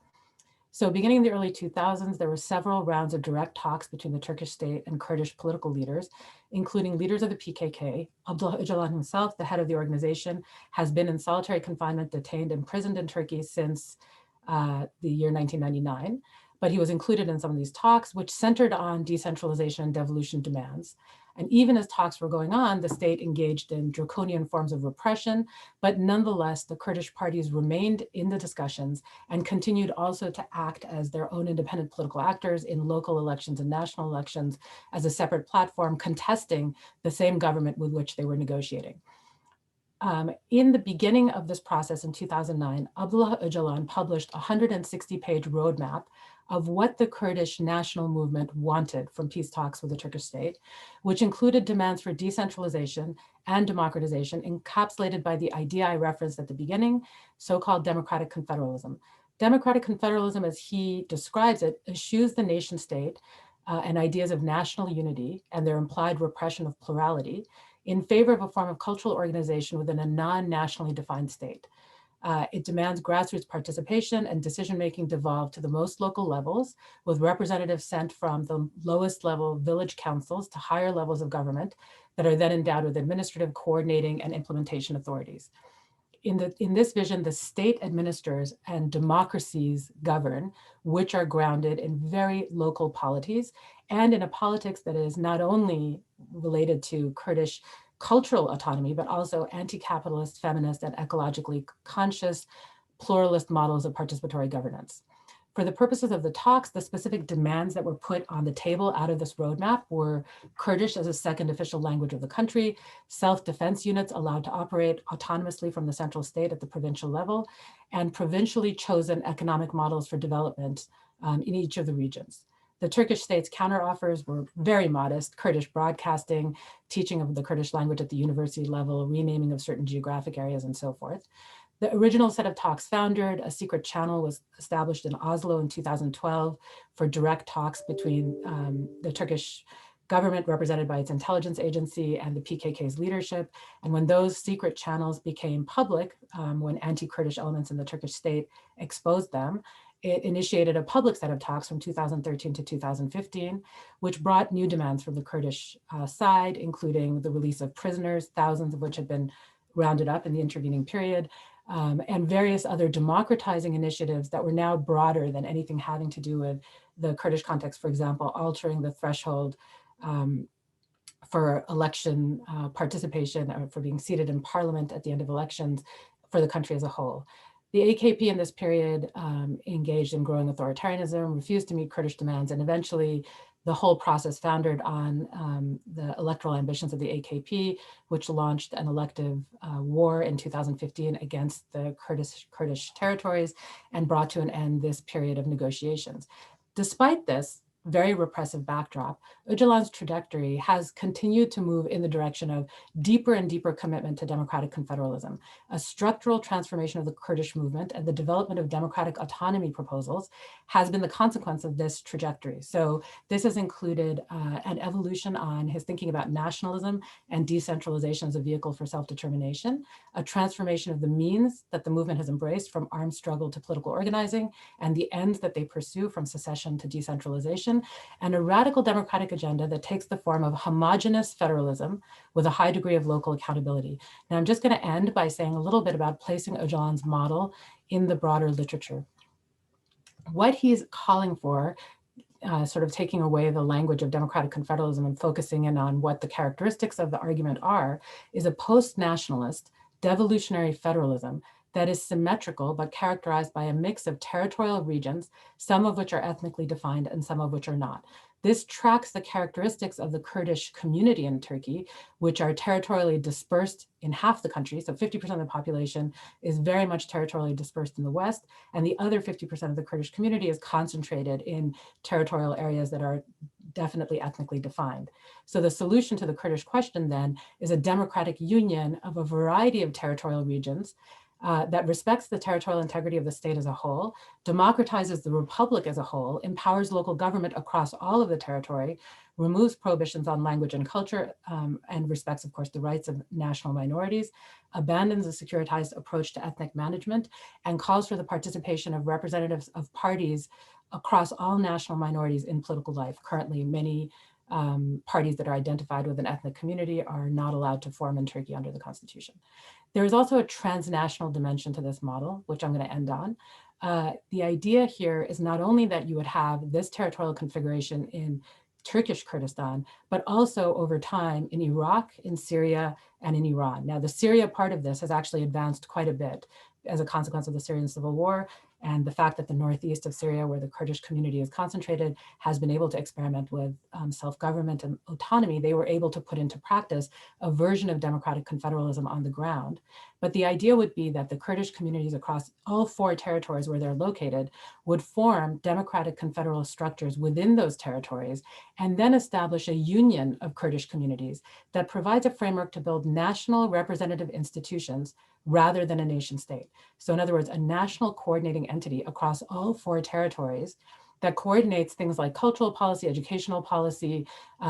So beginning in the early 2000s, there were several rounds of direct talks between the Turkish state and Kurdish political leaders, including leaders of the PKK. Abdullah Öcalan himself, the head of the organization, has been in solitary confinement, detained, imprisoned in Turkey since the year 1999. But he was included in some of these talks, which centered on decentralization and devolution demands. And even as talks were going on, the state engaged in draconian forms of repression, but nonetheless, the Kurdish parties remained in the discussions and continued also to act as their own independent political actors in local elections and national elections as a separate platform, contesting the same government with which they were negotiating. In the beginning of this process in 2009, Abdullah Öcalan published a 160-page roadmap of what the Kurdish national movement wanted from peace talks with the Turkish state, which included demands for decentralization and democratization, encapsulated by the idea I referenced at the beginning, so-called democratic confederalism. Democratic confederalism, as he describes it, eschews the nation state and ideas of national unity and their implied repression of plurality in favor of a form of cultural organization within a non-nationally defined state. It demands grassroots participation and decision-making devolved to the most local levels, with representatives sent from the lowest level village councils to higher levels of government that are then endowed with administrative, coordinating, and implementation authorities. in this vision, the state administers and democracies govern, which are grounded in very local polities and in a politics that is not only related to Kurdish cultural autonomy, but also anti-capitalist, feminist, and ecologically conscious pluralist models of participatory governance. For the purposes of the talks, the specific demands that were put on the table out of this roadmap were Kurdish as a second official language of the country, self-defense units allowed to operate autonomously from the central state at the provincial level, and provincially chosen economic models for development in each of the regions. The Turkish state's counteroffers were very modest: Kurdish broadcasting, teaching of the Kurdish language at the university level, renaming of certain geographic areas, and so forth. The original set of talks foundered, a secret channel was established in Oslo in 2012 for direct talks between the Turkish government represented by its intelligence agency and the PKK's leadership. And when those secret channels became public, when anti-Kurdish elements in the Turkish state exposed them, it initiated a public set of talks from 2013 to 2015, which brought new demands from the Kurdish side, including the release of prisoners, thousands of which had been rounded up in the intervening period, and various other democratizing initiatives that were now broader than anything having to do with the Kurdish context. For example, altering the threshold for election participation, or for being seated in parliament at the end of elections for the country as a whole. The AKP in this period engaged in growing authoritarianism, refused to meet Kurdish demands, and eventually the whole process foundered on the electoral ambitions of the AKP, which launched an elective war in 2015 against the Kurdish territories and brought to an end this period of negotiations. Despite this very repressive backdrop, Öcalan's trajectory has continued to move in the direction of deeper and deeper commitment to democratic confederalism. A structural transformation of the Kurdish movement and the development of democratic autonomy proposals has been the consequence of this trajectory. So this has included an evolution on his thinking about nationalism and decentralization as a vehicle for self-determination, a transformation of the means that the movement has embraced from armed struggle to political organizing, and the ends that they pursue from secession to decentralization, and a radical democratic agenda that takes the form of homogeneous federalism with a high degree of local accountability. Now, I'm just going to end by saying a little bit about placing Öcalan's model in the broader literature. What he's calling for, sort of taking away the language of democratic confederalism and focusing in on what the characteristics of the argument are, is a post-nationalist devolutionary federalism that is symmetrical but characterized by a mix of territorial regions, some of which are ethnically defined and some of which are not. This tracks the characteristics of the Kurdish community in Turkey, which are territorially dispersed in half the country. So 50% of the population is very much territorially dispersed in the West, and the other 50% of the Kurdish community is concentrated in territorial areas that are definitely ethnically defined. So the solution to the Kurdish question then is a democratic union of a variety of territorial regions that respects the territorial integrity of the state as a whole, democratizes the republic as a whole, empowers local government across all of the territory, removes prohibitions on language and culture, and respects, of course, the rights of national minorities, abandons a securitized approach to ethnic management, and calls for the participation of representatives of parties across all national minorities in political life. Currently, many parties that are identified with an ethnic community are not allowed to form in Turkey under the constitution. There is also a transnational dimension to this model, which I'm going to end on. The idea here is not only that you would have this territorial configuration in Turkish Kurdistan, but also over time in Iraq, in Syria, and in Iran. Now, the Syria part of this has actually advanced quite a bit as a consequence of the Syrian civil war, and the fact that the northeast of Syria, where the Kurdish community is concentrated, has been able to experiment with self-government and autonomy. They were able to put into practice a version of democratic confederalism on the ground. But the idea would be that the Kurdish communities across all 4 territories where they're located would form democratic confederal structures within those territories, and then establish a union of Kurdish communities that provides a framework to build national representative institutions rather than a nation state. So in other words, a national coordinating entity across all 4 territories that coordinates things like cultural policy, educational policy,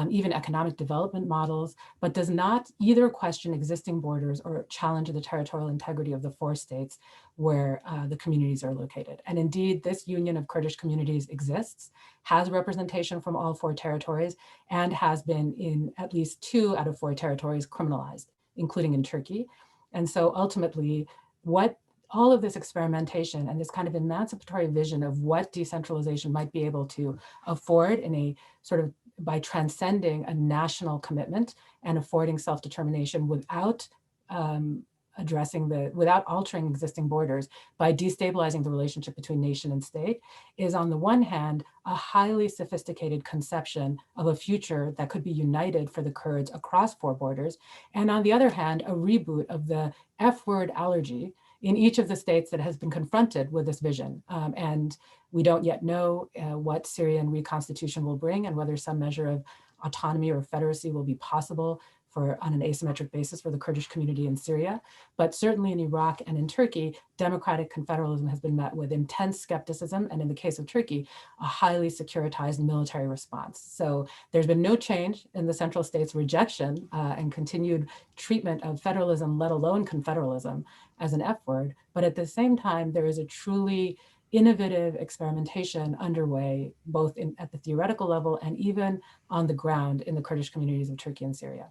even economic development models, but does not either question existing borders or challenge the territorial integrity of the 4 states where the communities are located. And indeed, this union of Kurdish communities exists, has representation from all 4 territories, and has been in at least 2 out of 4 territories criminalized, including in Turkey. And so ultimately, what all of this experimentation and this kind of emancipatory vision of what decentralization might be able to afford in a sort of by transcending a national commitment and affording self-determination without without altering existing borders, by destabilizing the relationship between nation and state, is on the one hand, a highly sophisticated conception of a future that could be united for the Kurds across 4 borders. And on the other hand, a reboot of the F-word allergy in each of the states that has been confronted with this vision. And we don't yet know what Syrian reconstitution will bring and whether some measure of autonomy or federacy will be possible on an asymmetric basis for the Kurdish community in Syria. But certainly in Iraq and in Turkey, democratic confederalism has been met with intense skepticism, and in the case of Turkey, a highly securitized military response. So there's been no change in the central state's rejection and continued treatment of federalism, let alone confederalism, as an F word. But at the same time, there is a truly innovative experimentation underway, both at the theoretical level and even on the ground in the Kurdish communities of Turkey and Syria.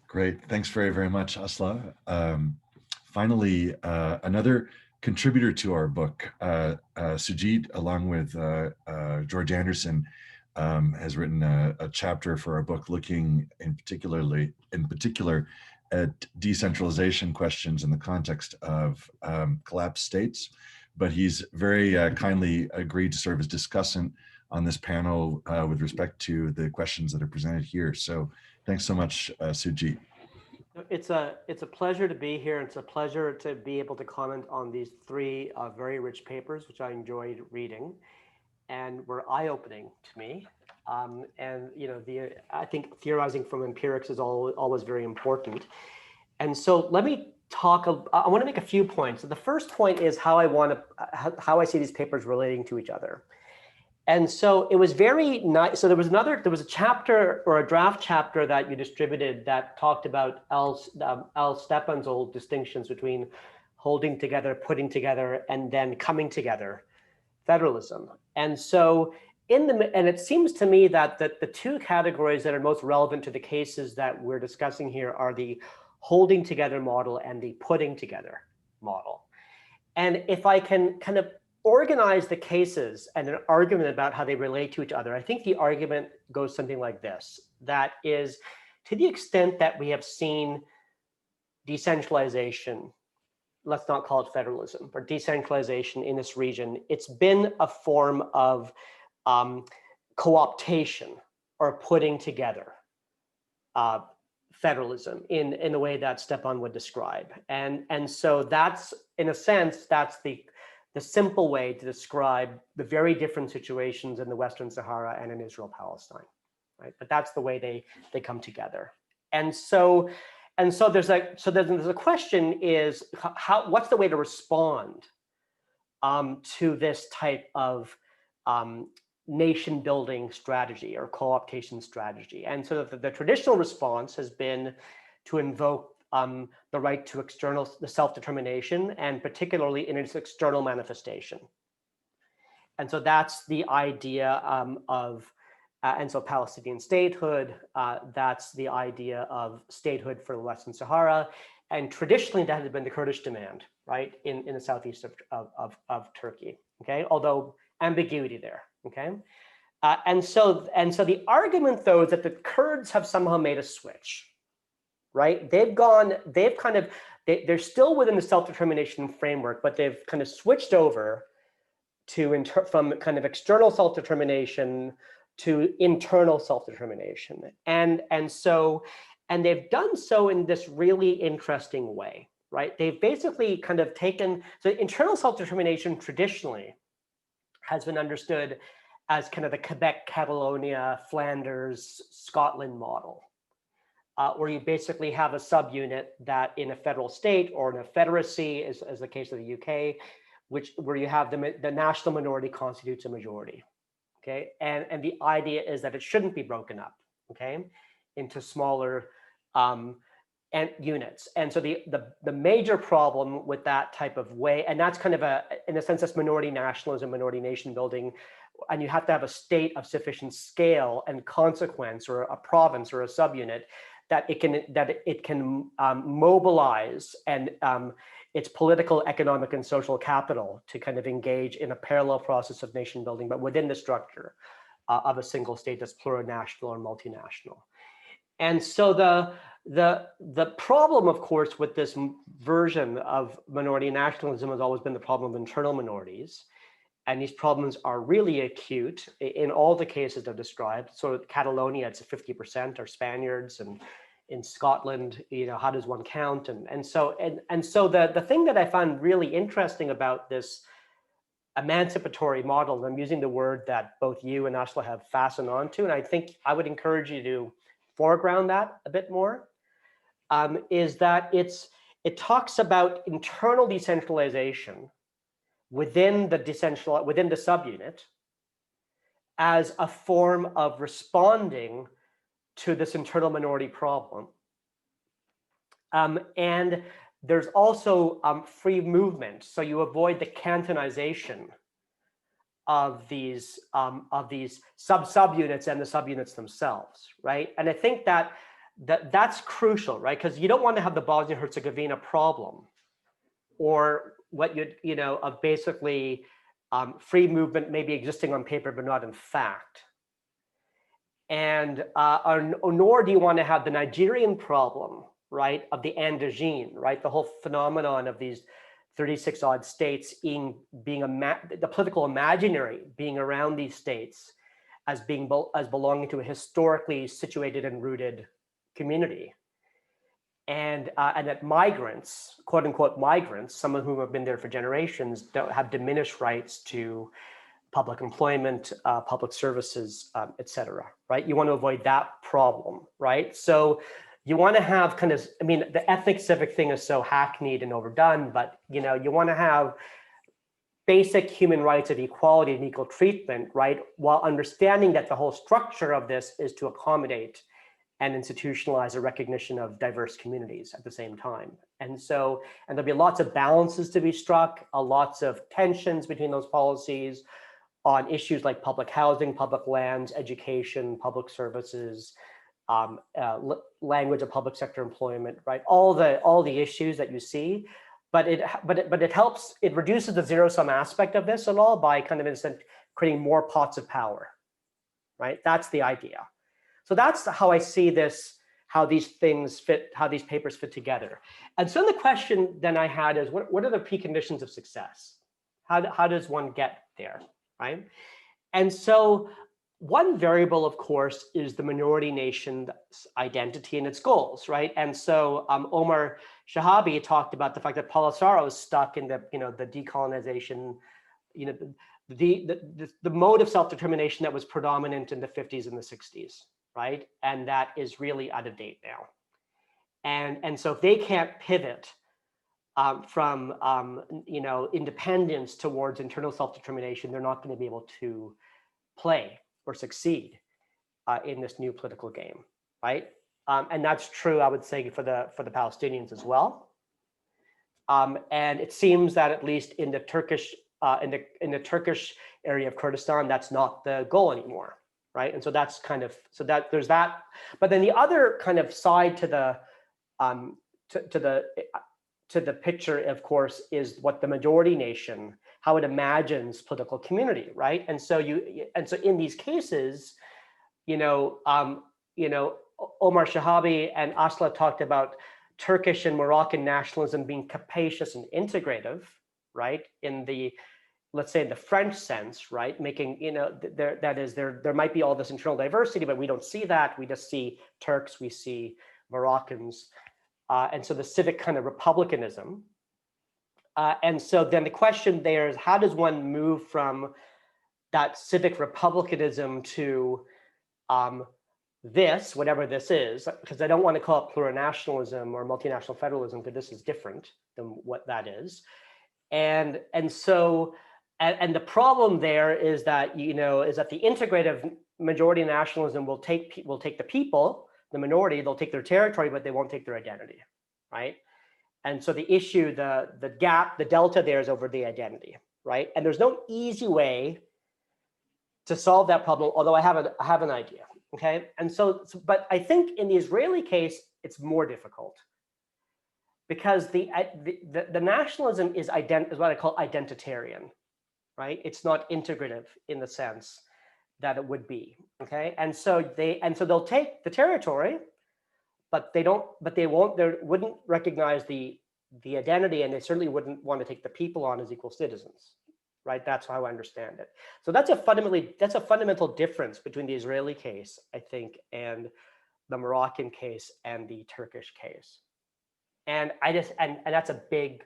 Great, thanks very, very much, Aslı. Finally, another contributor to our book, Sujit, along with George Anderson, has written a chapter for our book looking in particular at decentralization questions in the context of collapsed states. But he's very kindly agreed to serve as discussant on this panel with respect to the questions that are presented here. So thanks so much, Sujit. It's a pleasure to be here. It's a pleasure to be able to comment on these 3 very rich papers, which I enjoyed reading and were eye-opening to me. And I think theorizing from empirics is always very important. And so let me talk. I want to make a few points. So the first point is how I see these papers relating to each other. And so it was very nice. So there was a chapter or a draft chapter that you distributed that talked about Al Stepan's old distinctions between holding together, putting together, and then coming together federalism. And so and it seems to me that the 2 categories that are most relevant to the cases that we're discussing here are the holding together model and the putting together model. And if I can kind of organize the cases and an argument about how they relate to each other, I think the argument goes something like this: that is, to the extent that we have seen decentralization, let's not call it federalism, but decentralization in this region, it's been a form of co-optation or putting together federalism in the way that Stepan would describe. And so that's, in a sense, that's the simple way to describe the very different situations in the Western Sahara and in Israel-Palestine, right? But that's the way they come together. And so there's a question is what's the way to respond to this type of nation building strategy or co-optation strategy? And so the traditional response has been to invoke the right to the self-determination, and particularly in its external manifestation. And so that's the idea and so Palestinian statehood, that's the idea of statehood for the Western Sahara. And traditionally that has been the Kurdish demand, right, in the southeast of Turkey, okay, although ambiguity there, okay? And so the argument, though, is that the Kurds have somehow made a switch, right? They're still within the self-determination framework, but they've kind of switched over from kind of external self-determination to internal self-determination. And they've done so in this really interesting way, right? They've basically kind of taken, so internal self-determination traditionally has been understood as kind of the Quebec, Catalonia, Flanders, Scotland model, where you basically have a subunit that in a federal state or in a federacy, as the case of the UK, where you have the national minority constitutes a majority, okay? And the idea is that it shouldn't be broken up, okay, into smaller units. And so the major problem with that type of way, and that's kind of in a sense, that's minority nationalism, minority nation building, and you have to have a state of sufficient scale and consequence, or a province or a subunit, that it can mobilize and its political, economic, and social capital to kind of engage in a parallel process of nation building, but within the structure of a single state that's plurinational or multinational. And so the problem, of course, with this version of minority nationalism has always been the problem of internal minorities. And these problems are really acute in all the cases I've described. So Catalonia, it's 50% are Spaniards, and in Scotland, how does one count? And so the thing that I find really interesting about this emancipatory model, and I'm using the word that both you and Aslı have fastened onto, and I think I would encourage you to foreground that a bit more, is that it talks about internal decentralization within the subunit as a form of responding to this internal minority problem. And there's also free movement, so you avoid the cantonization of these subunits and the subunits themselves, right? And I think that's crucial, right? Because you don't want to have the Bosnia-Herzegovina problem, or what of basically free movement maybe existing on paper but not in fact. And nor do you want to have the Nigerian problem, right, of the Andogene, right, the whole phenomenon of these 36 odd states being the political imaginary being around these states as belonging to a historically situated and rooted community. And that migrants, quote unquote migrants, some of whom have been there for generations, don't have diminished rights to public employment, public services, et cetera, right? You want to avoid that problem, right? So you want to have kind of, the ethnic civic thing is so hackneyed and overdone, but you want to have basic human rights of equality and equal treatment, right? While understanding that the whole structure of this is to accommodate and institutionalize a recognition of diverse communities at the same time. And there'll be lots of balances to be struck, lots of tensions between those policies on issues like public housing, public lands, education, public services, language of public sector employment, right? All the issues that you see, but it helps, it reduces the zero-sum aspect of this and all by kind of creating more pots of power, right? That's the idea. So that's how I see this, how these things fit, how these papers fit together. And so the question then I had is, what are the preconditions of success? How does one get there, right? And so one variable, of course, is the minority nation's identity and its goals, right? And so Omar Shehabi talked about the fact that Polisario is stuck in the decolonization, the mode of self-determination that was predominant in the 50s and the 60s. Right? And that is really out of date now. And so if they can't pivot from independence towards internal self-determination, they're not going to be able to play or succeed in this new political game, right? And that's true, I would say, for the Palestinians as well. And it seems that at least in the Turkish area of Kurdistan, that's not the goal anymore. Right, and so that's kind of there's that, but then the other kind of side to the picture, of course, is what the majority nation, how it imagines political community, right? And so in these cases, Omar Shehabi and Aslı talked about Turkish and Moroccan nationalism being capacious and integrative, right? In the, let's say, the French sense, right? Making, there might be all this internal diversity, but we don't see that. We just see Turks, we see Moroccans. And so the civic kind of republicanism. And so then the question there is, how does one move from that civic republicanism to this, whatever this is, because I don't want to call it plurinationalism or multinational federalism, because this is different than what that is. And the problem there is that, the integrative majority nationalism will take the people, the minority, they'll take their territory, but they won't take their identity, right? And so the issue, the gap, the delta there is over the identity, right? And there's no easy way to solve that problem, although I have an idea. Okay, and but I think in the Israeli case, it's more difficult because the nationalism is what I call identitarian, right? It's not integrative in the sense that it would be. Okay, and so they'll take the territory, but they wouldn't recognize the identity, and they certainly wouldn't want to take the people on as equal citizens. Right, that's how I understand it. So that's a fundamental difference between the Israeli case, I think, and the Moroccan case and the Turkish case. And that's a big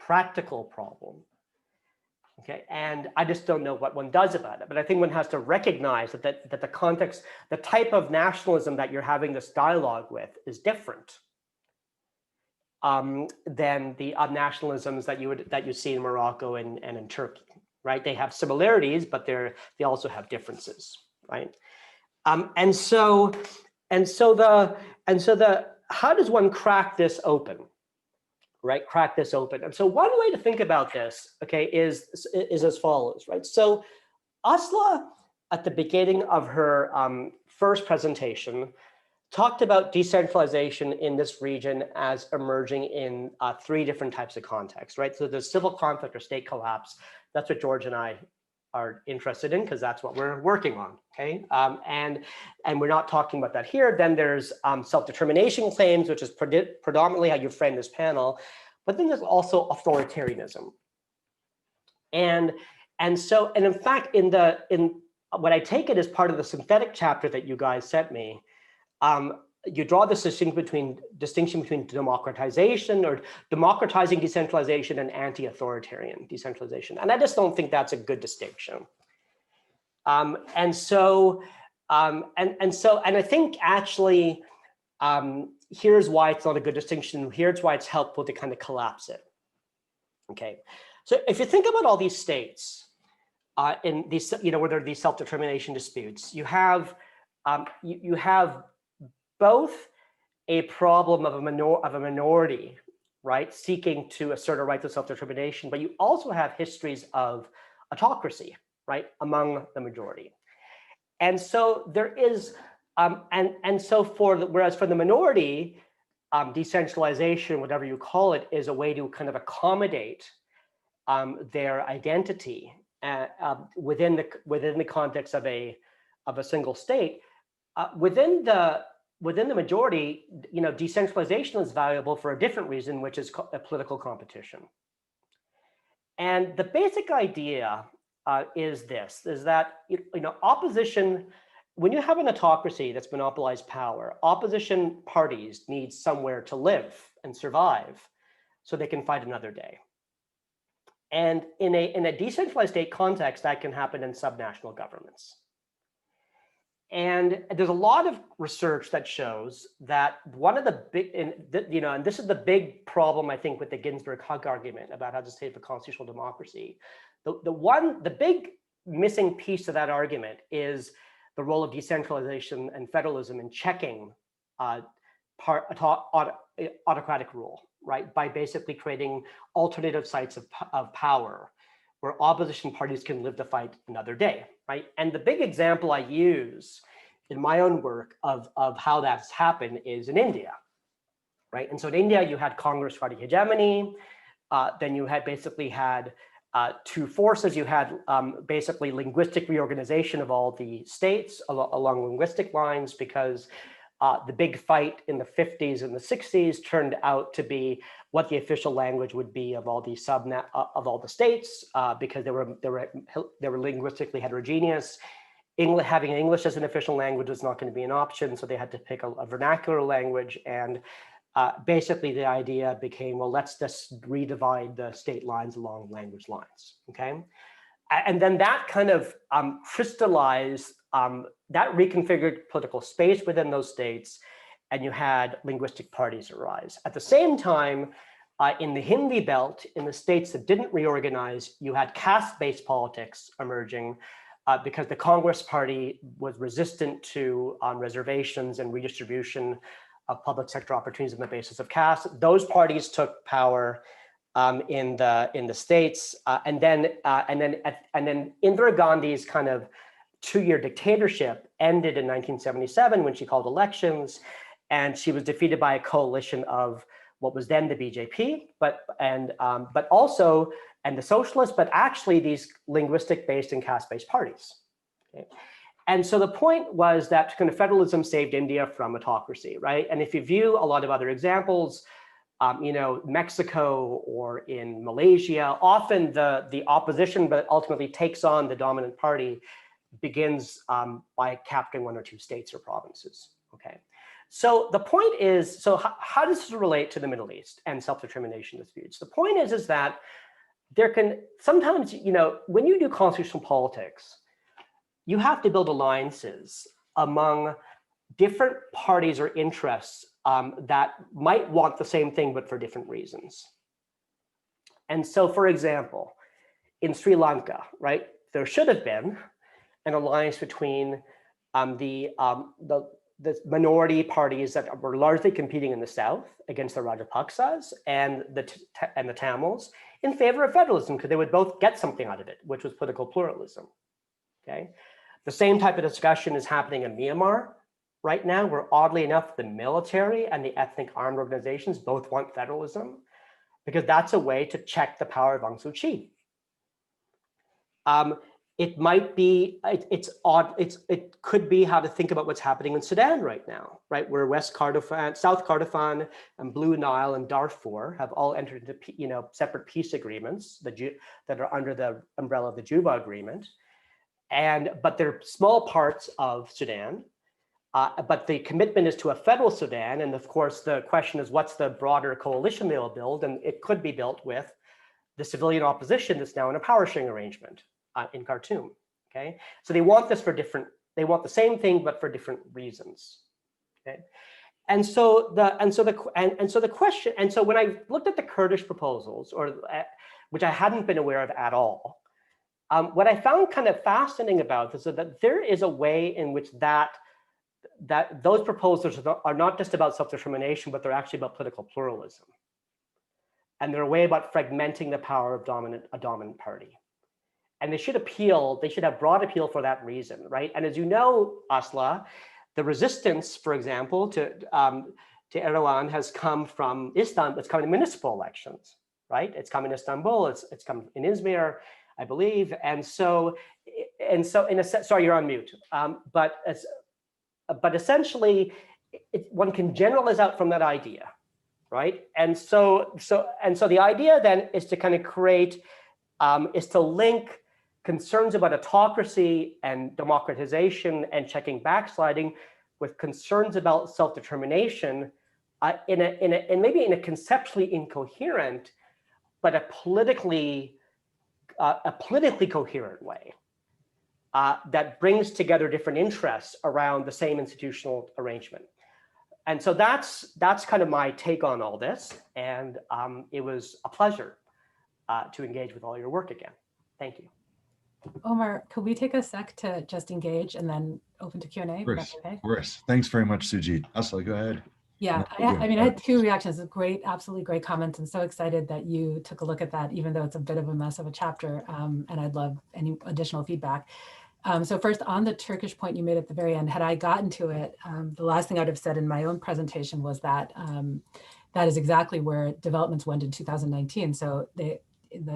practical problem. Okay, and I just don't know what one does about it. But I think one has to recognize that the context, the type of nationalism that you're having this dialogue with is different than the nationalisms that you see in Morocco and in Turkey, right? They have similarities, but they also have differences, right? How does one crack this open, right? Crack this open. And so one way to think about this, okay, is as follows, right? So Aslı, at the beginning of her first presentation, talked about decentralization in this region as emerging in 3 different types of contexts, right? So there's civil conflict or state collapse. That's what George and I are interested in because that's what we're working on, okay? And we're not talking about that here. Then there's self-determination claims, which is predominantly how you frame this panel. But then there's also authoritarianism. And in fact, in what I take it as part of the synthetic chapter that you guys sent me, you draw this distinction between democratization or democratizing decentralization and anti-authoritarian decentralization. And I just don't think that's a good distinction. And I think actually, here's why it's not a good distinction. Here's why it's helpful to kind of collapse it. Okay, so if you think about all these states in these, where there are these self-determination disputes, you have both a problem of a minority, right, seeking to assert a right to self-determination, but you also have histories of autocracy, right, among the majority. And so there is, whereas for the minority, decentralization, whatever you call it, is a way to kind of accommodate their identity within the context of a single state. Within the majority, decentralization is valuable for a different reason, which is a political competition. And the basic idea is that opposition, when you have an autocracy that's monopolized power, opposition parties need somewhere to live and survive so they can fight another day. And in a decentralized state context, that can happen in subnational governments. And there's a lot of research that shows that one of the big, and this is the big problem, I think, with the Ginsburg-Hug argument about how to save a constitutional democracy. The big missing piece of that argument is the role of decentralization and federalism in checking autocratic rule, right? By basically creating alternative sites of power where opposition parties can live to fight another day, right? And the big example I use in my own work of how that's happened is in India, right? And so in India, you had Congress-party hegemony. Then you had basically had 2 forces. You had basically linguistic reorganization of all the states along linguistic lines, because the big fight in the 50s and the 60s turned out to be what the official language would be of all the states, because they were linguistically heterogeneous. Having English as an official language was not going to be an option, so they had to pick a vernacular language. And basically, the idea became, well, let's just redivide the state lines along language lines. Okay, and then that kind of crystallized. That reconfigured political space within those states, and you had linguistic parties arise. At the same time, in the Hindi belt, in the states that didn't reorganize, you had caste-based politics emerging because the Congress Party was resistant to reservations and redistribution of public sector opportunities on the basis of caste. Those parties took power in the states, and then Indira Gandhi's kind of two-year dictatorship ended in 1977 when she called elections, and she was defeated by a coalition of what was then the BJP, but also the socialists, but actually these linguistic-based and caste-based parties. Okay? And so the point was that kind of federalism saved India from autocracy, right? And if you view a lot of other examples, Mexico or in Malaysia, often the opposition, but ultimately takes on the dominant party, begins by capturing one or two states or provinces. Okay, so the point is, so how does this relate to the Middle East and self-determination disputes? The point is that there can sometimes, when you do constitutional politics, you have to build alliances among different parties or interests that might want the same thing, but for different reasons. And so, for example, in Sri Lanka, right, there should have been an alliance between the minority parties that were largely competing in the south against the Rajapaksas and the Tamils in favor of federalism, because they would both get something out of it, which was political pluralism. Okay, the same type of discussion is happening in Myanmar right now, where oddly enough, the military and the ethnic armed organizations both want federalism, because that's a way to check the power of Aung San Suu Kyi. It might be, it's odd, it could be how to think about what's happening in Sudan right now, right? Where West Kordofan, South Kordofan, and Blue Nile and Darfur have all entered into, separate peace agreements that are under the umbrella of the Juba Agreement. But they're small parts of Sudan. But the commitment is to a federal Sudan. And of course, the question is, what's the broader coalition they will build? And it could be built with the civilian opposition that's now in a power sharing arrangement in Khartoum. Okay, so they want this they want the same thing, but for different reasons. Okay, and so the question, and so when I looked at the Kurdish proposals, which I hadn't been aware of at all, what I found kind of fascinating about this is that there is a way in which that those proposals are not just about self-determination, but they're actually about political pluralism. And they're a way about fragmenting the power of a dominant party. And they should have broad appeal for that reason, right? And as you know, Aslı, the resistance, for example, to Erdogan has come from Istanbul. It's come in municipal elections, right? It's come in Istanbul, it's come in Izmir, I believe. And so in a sense, sorry, you're on mute. But essentially, one can generalize out from that idea, right? And so the idea then is to kind of create, is to link concerns about autocracy and democratization and checking backsliding with concerns about self-determination in maybe in a conceptually incoherent, but a politically coherent way. That brings together different interests around the same institutional arrangement. And so that's kind of my take on all this. And it was a pleasure to engage with all your work again. Thank you. Omar, could we take a sec to just engage and then open to Q&A? Of course. Thanks very much, Sujit. Aslı, go ahead. Yeah, I mean, I had two reactions. Great, absolutely great comments. I'm so excited that you took a look at that, even though it's a bit of a mess of a chapter. And I'd love any additional feedback. So first, on the Turkish point you made at the very end, had I gotten to it, the last thing I'd have said in my own presentation was that that is exactly where developments went in 2019. So the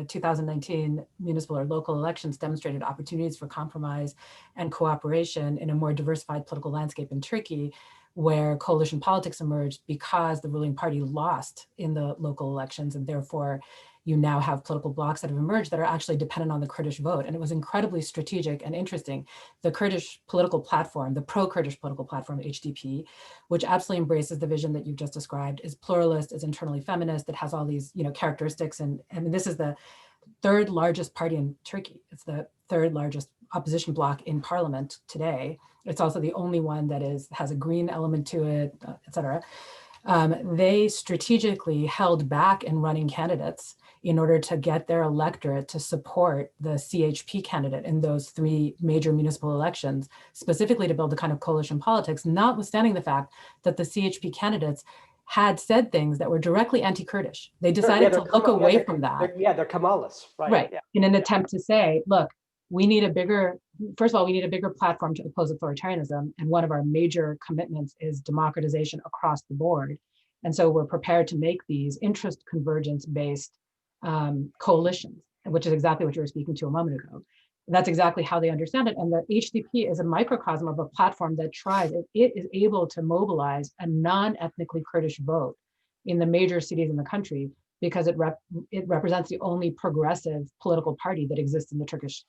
2019 municipal or local elections demonstrated opportunities for compromise and cooperation in a more diversified political landscape in Turkey, where coalition politics emerged because the ruling party lost in the local elections, and therefore you now have political blocs that have emerged that are actually dependent on the Kurdish vote. And it was incredibly strategic and interesting. The Kurdish political platform, the pro-Kurdish political platform, HDP, which absolutely embraces the vision that you've just described, is pluralist, is internally feminist, it has all these characteristics. And I mean, this is the third largest party in Turkey. It's the third largest opposition bloc in parliament today. It's also the only one that has a green element to it, et cetera. They strategically held back in running candidates in order to get their electorate to support the CHP candidate in those three major municipal elections, specifically to build a kind of coalition politics, notwithstanding the fact that the CHP candidates had said things that were directly anti-Kurdish. They decided to look away from that. They're Kemalists, right? Right, yeah. In an attempt to say, look, we need a bigger, first of all, we need a bigger platform to oppose authoritarianism. And one of our major commitments is democratization across the board. And so we're prepared to make these interest convergence-based coalitions, which is exactly what you were speaking to a moment ago. That's exactly how they understand it. And the HDP is a microcosm of a platform that tries, it is able to mobilize a non-ethnically Kurdish vote in the major cities in the country, because it represents the only progressive political party that exists in the Turkish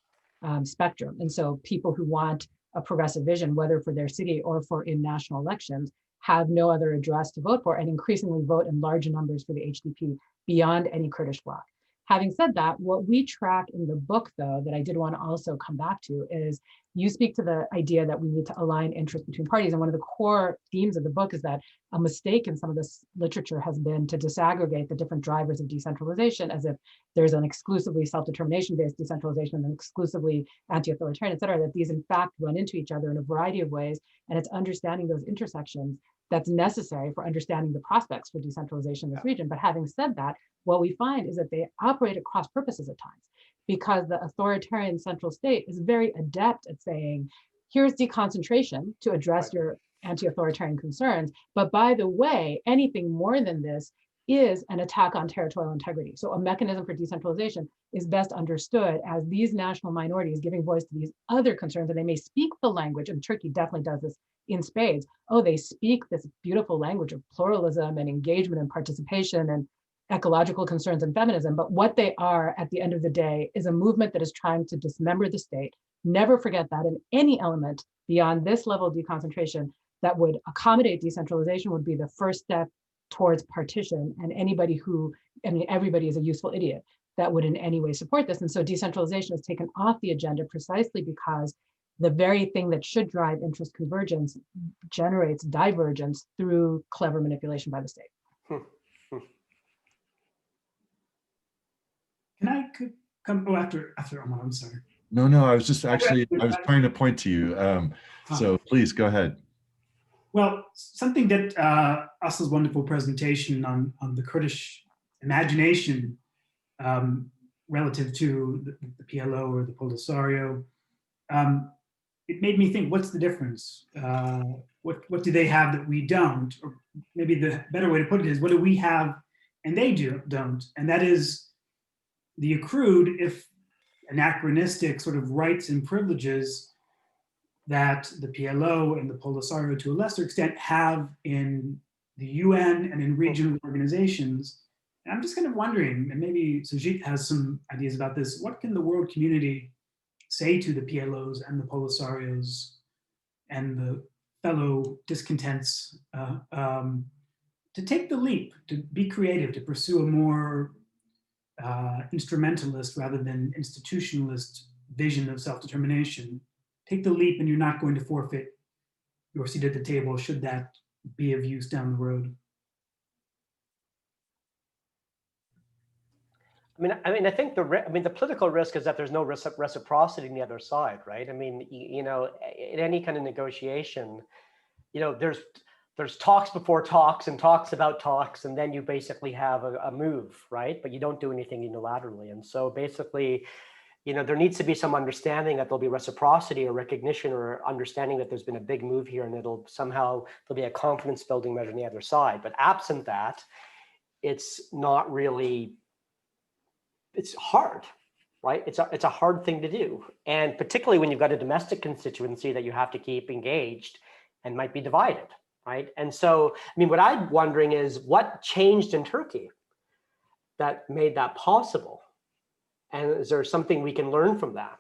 spectrum. And so people who want a progressive vision, whether for their city or for in national elections, have no other address to vote for, and increasingly vote in large numbers for the HDP beyond any Kurdish bloc. Having said that, what we track in the book, though, that I did want to also come back to is you speak to the idea that we need to align interests between parties. And one of the core themes of the book is that a mistake in some of this literature has been to disaggregate the different drivers of decentralization as if there's an exclusively self-determination-based decentralization and an exclusively anti-authoritarian, et cetera, that these in fact run into each other in a variety of ways. And it's understanding those intersections that's necessary for understanding the prospects for decentralization in this region. But having said that, what we find is that they operate at cross purposes at times, because the authoritarian central state is very adept at saying, here's deconcentration to address your anti-authoritarian concerns. But by the way, anything more than this is an attack on territorial integrity. So a mechanism for decentralization is best understood as these national minorities giving voice to these other concerns, and they may speak the language, and Turkey definitely does this in spades. Oh, they speak this beautiful language of pluralism and engagement and participation and ecological concerns and feminism, but what they are at the end of the day is a movement that is trying to dismember the state. Never forget that, and any element beyond this level of deconcentration that would accommodate decentralization would be the first step towards partition. And anybody who, I mean, everybody is a useful idiot that would in any way support this. And so decentralization is taken off the agenda precisely because the very thing that should drive interest convergence generates divergence through clever manipulation by the state. Can I come after Omar? I'm sorry. No, I was just actually, I was trying to point to you. So please go ahead. Well, something that Aslı's wonderful presentation on the Kurdish imagination relative to the PLO or the Polisario, it made me think, what's the difference? What do they have that we don't? Or maybe the better way to put it is, what do we have and they don't? And that is the accrued, if anachronistic, sort of rights and privileges that the PLO and the Polisario, to a lesser extent, have in the UN and in regional organizations. And I'm just kind of wondering, and maybe Sujit has some ideas about this, what can the world community say to the PLOs and the Polisarios and the fellow discontents to take the leap, to be creative, to pursue a more instrumentalist rather than institutionalist vision of self-determination? Take the leap and you're not going to forfeit your seat at the table should that be of use down the road. I think the political risk is that there's no reciprocity on the other side, right? I mean, in any kind of negotiation, there's talks before talks and talks about talks, and then you basically have a move, right? But you don't do anything unilaterally. And so basically, there needs to be some understanding that there'll be reciprocity or recognition or understanding that there's been a big move here, and there'll be a confidence building measure on the other side. But absent that, it's not really, it's hard, right? It's a hard thing to do. And particularly when you've got a domestic constituency that you have to keep engaged and might be divided, right? And so, what I'm wondering is what changed in Turkey that made that possible? And is there something we can learn from that?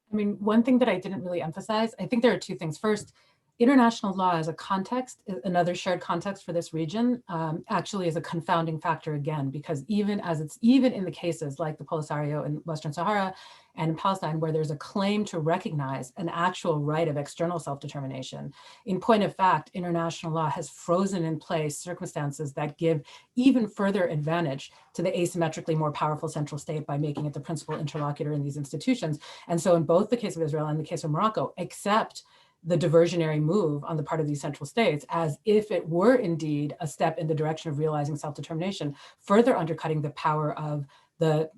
One thing that I didn't really emphasize, I think there are two things. First, international law as a context, another shared context for this region, actually is a confounding factor again, because even in the cases like the Polisario in Western Sahara and in Palestine, where there's a claim to recognize an actual right of external self-determination, in point of fact, international law has frozen in place circumstances that give even further advantage to the asymmetrically more powerful central state by making it the principal interlocutor in these institutions. And so in both the case of Israel and the case of Morocco, except the diversionary move on the part of these central states, as if it were indeed a step in the direction of realizing self-determination, further undercutting the power of the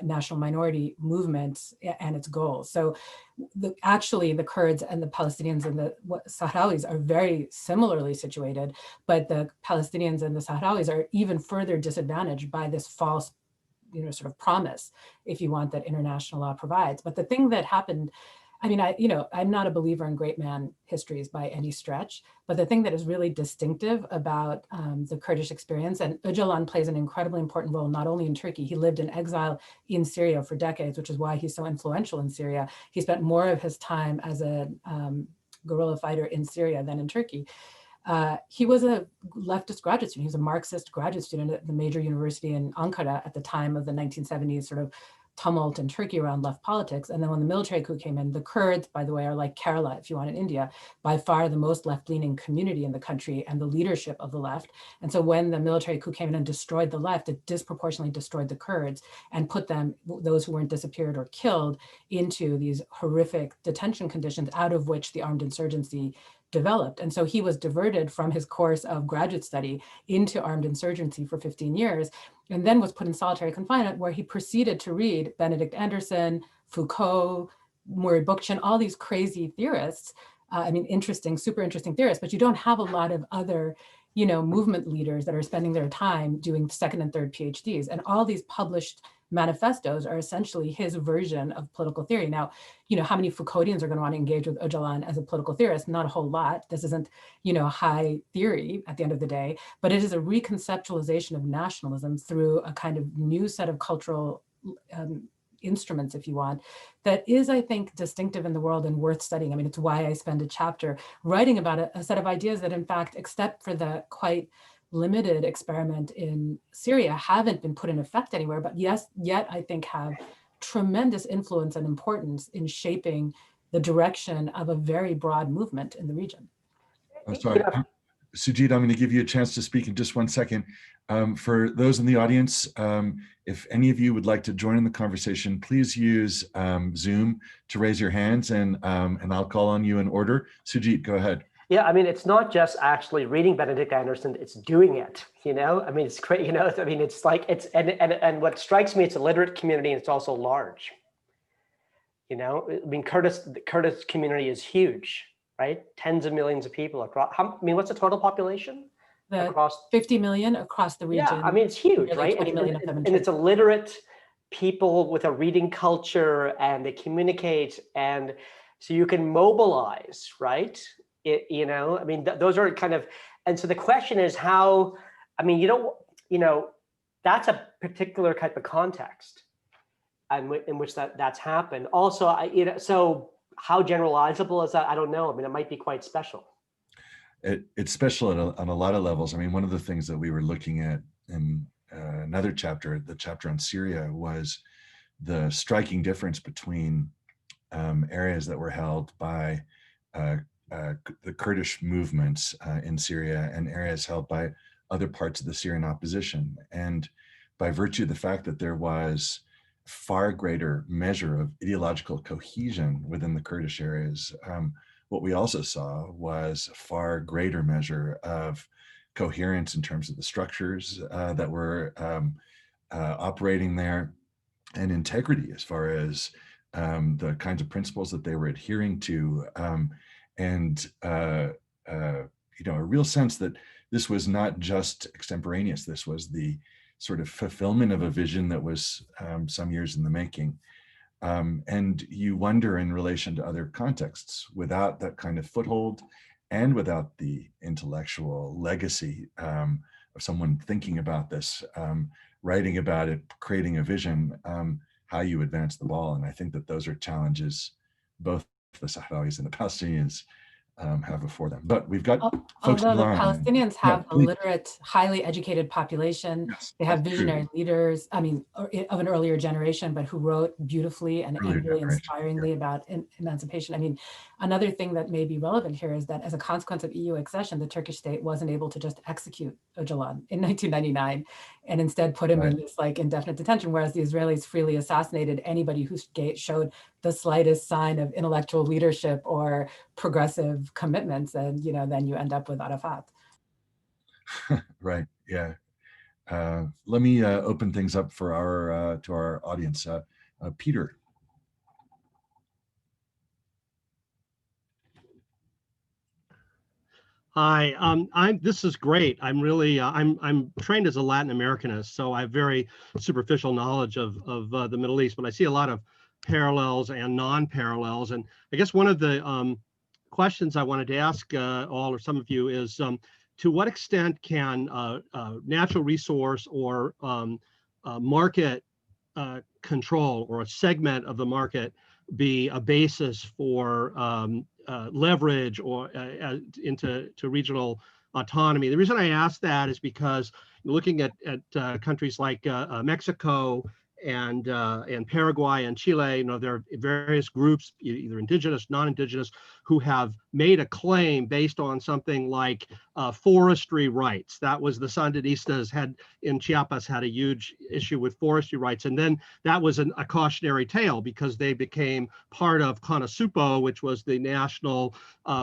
national minority movement and its goals. So actually the Kurds and the Palestinians and the Sahrawis are very similarly situated, but the Palestinians and the Sahrawis are even further disadvantaged by this false sort of promise, if you want, that international law provides. But the thing that happened, I mean, I'm not a believer in great man histories by any stretch, but the thing that is really distinctive about the Kurdish experience, and Öcalan plays an incredibly important role, not only in Turkey, he lived in exile in Syria for decades, which is why he's so influential in Syria. He spent more of his time as a guerrilla fighter in Syria than in Turkey. He was a leftist graduate student. He was a Marxist graduate student at the major university in Ankara at the time of the 1970s sort of tumult in Turkey around left politics. And then when the military coup came in, the Kurds, by the way, are like Kerala, if you want, in India, by far the most left-leaning community in the country and the leadership of the left. And so when the military coup came in and destroyed the left, it disproportionately destroyed the Kurds and put them, those who weren't disappeared or killed, into these horrific detention conditions out of which the armed insurgency developed. And so he was diverted from his course of graduate study into armed insurgency for 15 years, and then was put in solitary confinement, where he proceeded to read Benedict Anderson, Foucault, Murray Bookchin, all these crazy theorists. I mean, interesting, super interesting theorists, but you don't have a lot of other, movement leaders that are spending their time doing second and third PhDs. And all these published manifestos are essentially his version of political theory. Now, how many Foucauldians are going to want to engage with Öcalan as a political theorist? Not a whole lot. This isn't, high theory at the end of the day, but it is a reconceptualization of nationalism through a kind of new set of cultural instruments, if you want, that is, I think, distinctive in the world and worth studying. I mean, it's why I spend a chapter writing about a set of ideas that, in fact, except for the quite limited experiment in Syria, haven't been put in effect anywhere, but yet I think have tremendous influence and importance in shaping the direction of a very broad movement in the region. I'm sorry, Sujit, I'm going to give you a chance to speak in just 1 second. For those in the audience, if any of you would like to join in the conversation, please use Zoom to raise your hands, and I'll call on you in order. Sujit, go ahead. Yeah, I mean, it's not just actually reading Benedict Anderson, it's doing it, I mean, it's great, I mean, it's like, and what strikes me, it's a literate community, and it's also large. I mean, the Kurdish community is huge, right? Tens of millions of people across, I mean, what's the total population? Across 50 million across the region. Yeah, I mean, it's huge, right? 20 million of them in and it's a literate people with a reading culture, and they communicate, and so you can mobilize, right? I mean, those are kind of, and so the question is how, I mean, that's a particular type of context in which that's happened. Also, so how generalizable is that? I don't know. I mean, it might be quite special. It's special on a lot of levels. I mean, one of the things that we were looking at in another chapter, the chapter on Syria, was the striking difference between areas that were held by the Kurdish movements in Syria and areas held by other parts of the Syrian opposition. And by virtue of the fact that there was far greater measure of ideological cohesion within the Kurdish areas, what we also saw was a far greater measure of coherence in terms of the structures that were operating there, and integrity as far as the kinds of principles that they were adhering to, and a real sense that this was not just extemporaneous. This was the sort of fulfillment of a vision that was some years in the making. And you wonder, in relation to other contexts, without that kind of foothold and without the intellectual legacy of someone thinking about this, writing about it, creating a vision, how you advance the ball. And I think that those are challenges both the Sahrawis and the Palestinians have before them. But we've got folks although the online. Palestinians have a literate, highly educated population. Yes, they have visionary leaders, I mean, of an earlier generation, but who wrote beautifully and really inspiringly about emancipation. I mean, another thing that may be relevant here is that as a consequence of EU accession, the Turkish state wasn't able to just execute Öcalan in 1999 and instead put him in this like indefinite detention, whereas the Israelis freely assassinated anybody who showed the slightest sign of intellectual leadership or progressive commitments, and then you end up with Arafat. Right. Yeah. Let me open things up for our to our audience. Peter. Hi, this is great. I'm really, I'm trained as a Latin Americanist, so I have very superficial knowledge of the Middle East, but I see a lot of parallels and non-parallels. And I guess one of the questions I wanted to ask all or some of you is, to what extent can natural resource or market control or a segment of the market be a basis for leverage or into regional autonomy? The reason I ask that is because looking at countries like Mexico and Paraguay and Chile, there are various groups, either indigenous, non-indigenous, who have made a claim based on something like forestry rights. That was the Sandinistas had in Chiapas had a huge issue with forestry rights, and then that was a cautionary tale because they became part of CONASUPO, which was the national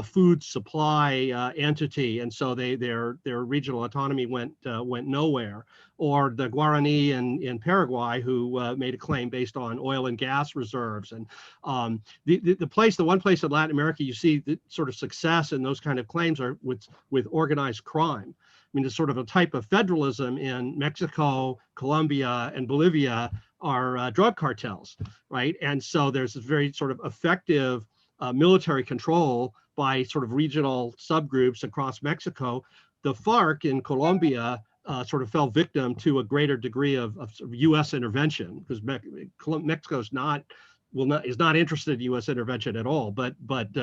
food supply entity, and so their regional autonomy went nowhere. Or the Guarani in Paraguay, who made a claim based on oil and gas reserves. And the one place in Latin America you see the sort of success in those kind of claims are with organized crime. I mean, it's sort of a type of federalism in Mexico, Colombia, and Bolivia are drug cartels, right? And so there's this very sort of effective military control by sort of regional subgroups across Mexico. The FARC in Colombia sort of fell victim to a greater degree of U.S. intervention, because Mexico is not interested in U.S. intervention at all. But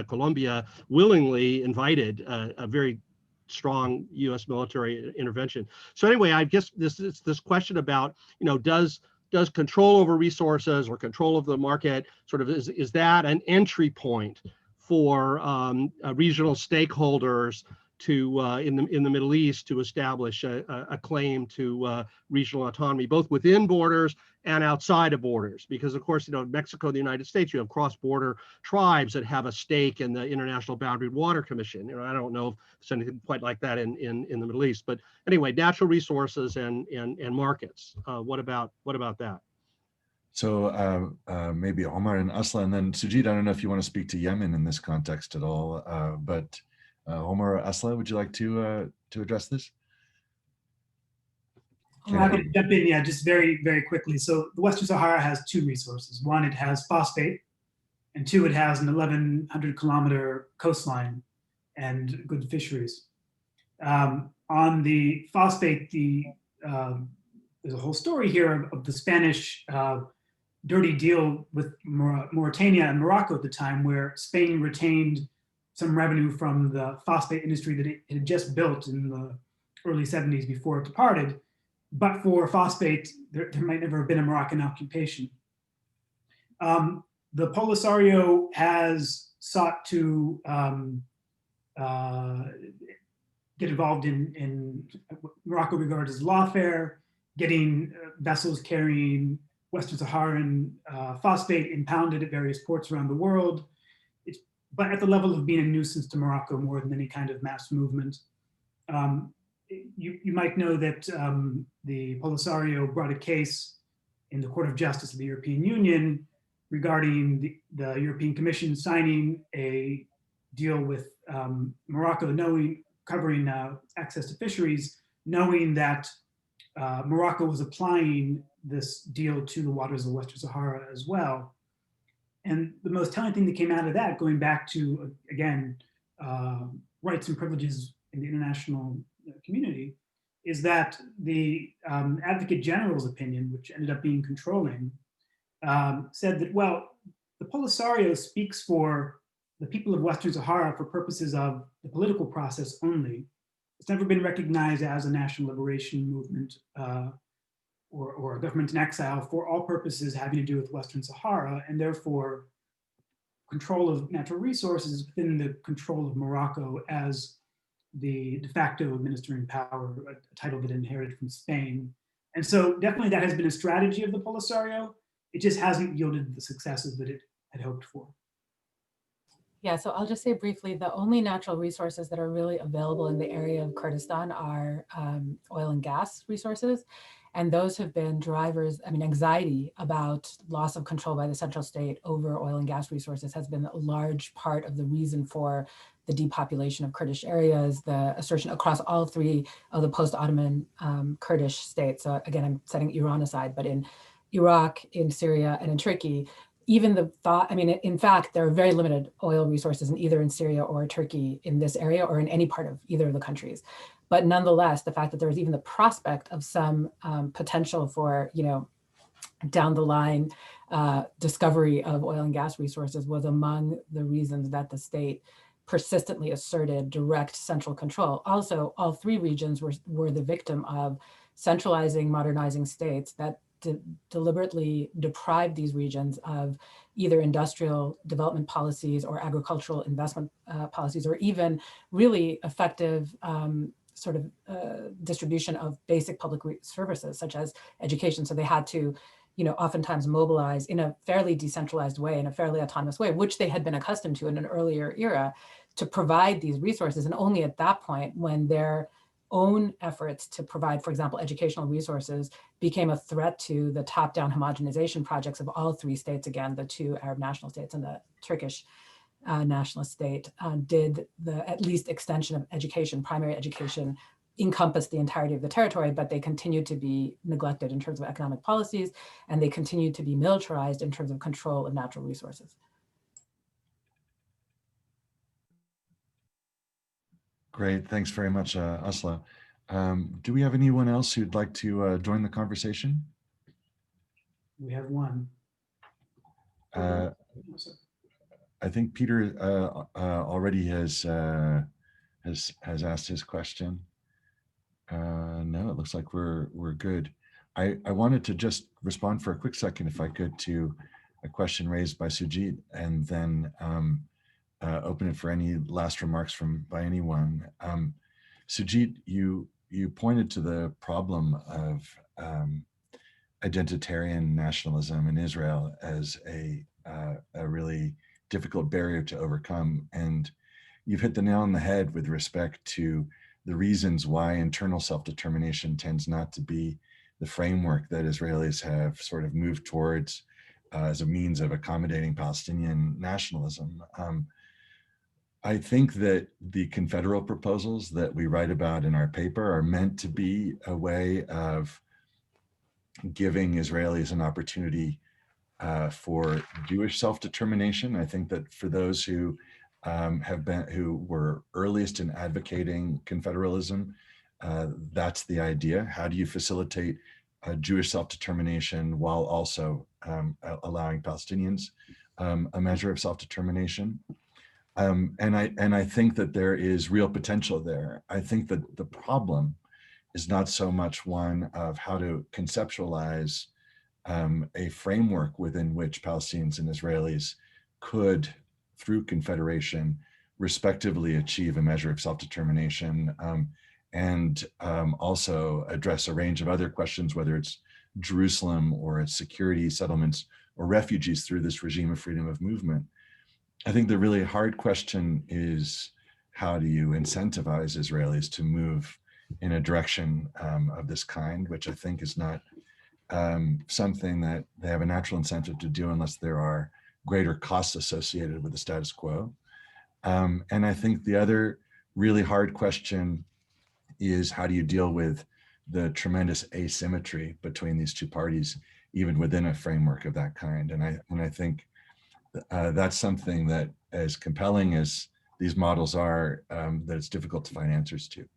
Colombia willingly invited a very strong U.S. military intervention. So anyway, I guess this question about does control over resources or control of the market sort of is that an entry point for regional stakeholders to in the Middle East to establish a claim to regional autonomy, both within borders and outside of borders? Because of course, Mexico and the United States, you have cross-border tribes that have a stake in the International Boundary Water Commission. I don't know if there's anything quite like that in the Middle East, but anyway, natural resources and markets. What about that? So maybe Omar and Aslı, and then Sujit. I don't know if you want to speak to Yemen in this context at all, but Omar or Aslı, would you like to address this? I'm happy to jump in, yeah, just very, very quickly. So the Western Sahara has two resources. One, it has phosphate, and two, it has an 1,100-kilometer coastline and good fisheries. On the phosphate, there's a whole story here of the Spanish dirty deal with Mauritania and Morocco at the time, where Spain retained some revenue from the phosphate industry that it had just built in the early 70s before it departed. But for phosphate, there might never have been a Moroccan occupation. The Polisario has sought to get involved in what Morocco regards as lawfare, getting vessels carrying Western Saharan phosphate impounded at various ports around the world, but at the level of being a nuisance to Morocco more than any kind of mass movement. You might know that the Polisario brought a case in the Court of Justice of the European Union regarding the European Commission signing a deal with Morocco, covering access to fisheries, knowing that Morocco was applying this deal to the waters of Western Sahara as well. And the most telling thing that came out of that, going back to, again, rights and privileges in the international community, is that the Advocate General's opinion, which ended up being controlling, said that, well, the Polisario speaks for the people of Western Sahara for purposes of the political process only. It's never been recognized as a national liberation movement or a government in exile for all purposes having to do with Western Sahara, and therefore control of natural resources is within the control of Morocco as the de facto administering power, a title that inherited from Spain. And so definitely that has been a strategy of the Polisario. It just hasn't yielded the successes that it had hoped for. Yeah, so I'll just say briefly, the only natural resources that are really available in the area of Kurdistan are oil and gas resources. And those have been drivers, I mean, anxiety about loss of control by the central state over oil and gas resources has been a large part of the reason for the depopulation of Kurdish areas, the assertion across all three of the post-Ottoman Kurdish states. So again, I'm setting Iran aside, but in Iraq, in Syria, and in Turkey, even the thought, I mean, in fact, there are very limited oil resources in either in Syria or Turkey in this area or in any part of either of the countries. But nonetheless, the fact that there was even the prospect of some potential for, down the line discovery of oil and gas resources was among the reasons that the state persistently asserted direct central control. Also, all three regions were the victim of centralizing, modernizing states that deliberately deprived these regions of either industrial development policies or agricultural investment policies, or even really effective distribution of basic public services such as education. So they had to, oftentimes mobilize in a fairly decentralized way, in a fairly autonomous way, which they had been accustomed to in an earlier era, to provide these resources. And only at that point, when their own efforts to provide, for example, educational resources became a threat to the top-down homogenization projects of all three states, again, the two Arab national states and the Turkish nationalist state, did the at least extension of education, primary education, encompass the entirety of the territory, but they continued to be neglected in terms of economic policies, and they continued to be militarized in terms of control of natural resources. Great, thanks very much, Aslı. Do we have anyone else who'd like to join the conversation? We have one. I think Peter already has asked his question. No, it looks like we're good. I wanted to just respond for a quick second, if I could, to a question raised by Sujit, and then open it for any last remarks by anyone. Sujit, you pointed to the problem of identitarian nationalism in Israel as a really difficult barrier to overcome. And you've hit the nail on the head with respect to the reasons why internal self-determination tends not to be the framework that Israelis have sort of moved towards as a means of accommodating Palestinian nationalism. I think that the confederal proposals that we write about in our paper are meant to be a way of giving Israelis an opportunity for Jewish self-determination. I think that for those who who were earliest in advocating confederalism, that's the idea. How do you facilitate Jewish self-determination while also allowing Palestinians a measure of self-determination? And I think that there is real potential there. I think that the problem is not so much one of how to conceptualize a framework within which Palestinians and Israelis could, through confederation, respectively achieve a measure of self-determination, and also address a range of other questions, whether it's Jerusalem or its security, settlements, or refugees through this regime of freedom of movement. I think the really hard question is, how do you incentivize Israelis to move in a direction of this kind, which I think is not something that they have a natural incentive to do unless there are greater costs associated with the status quo. And I think the other really hard question is, how do you deal with the tremendous asymmetry between these two parties, even within a framework of that kind? And I think that's something that, as compelling as these models are, that it's difficult to find answers to.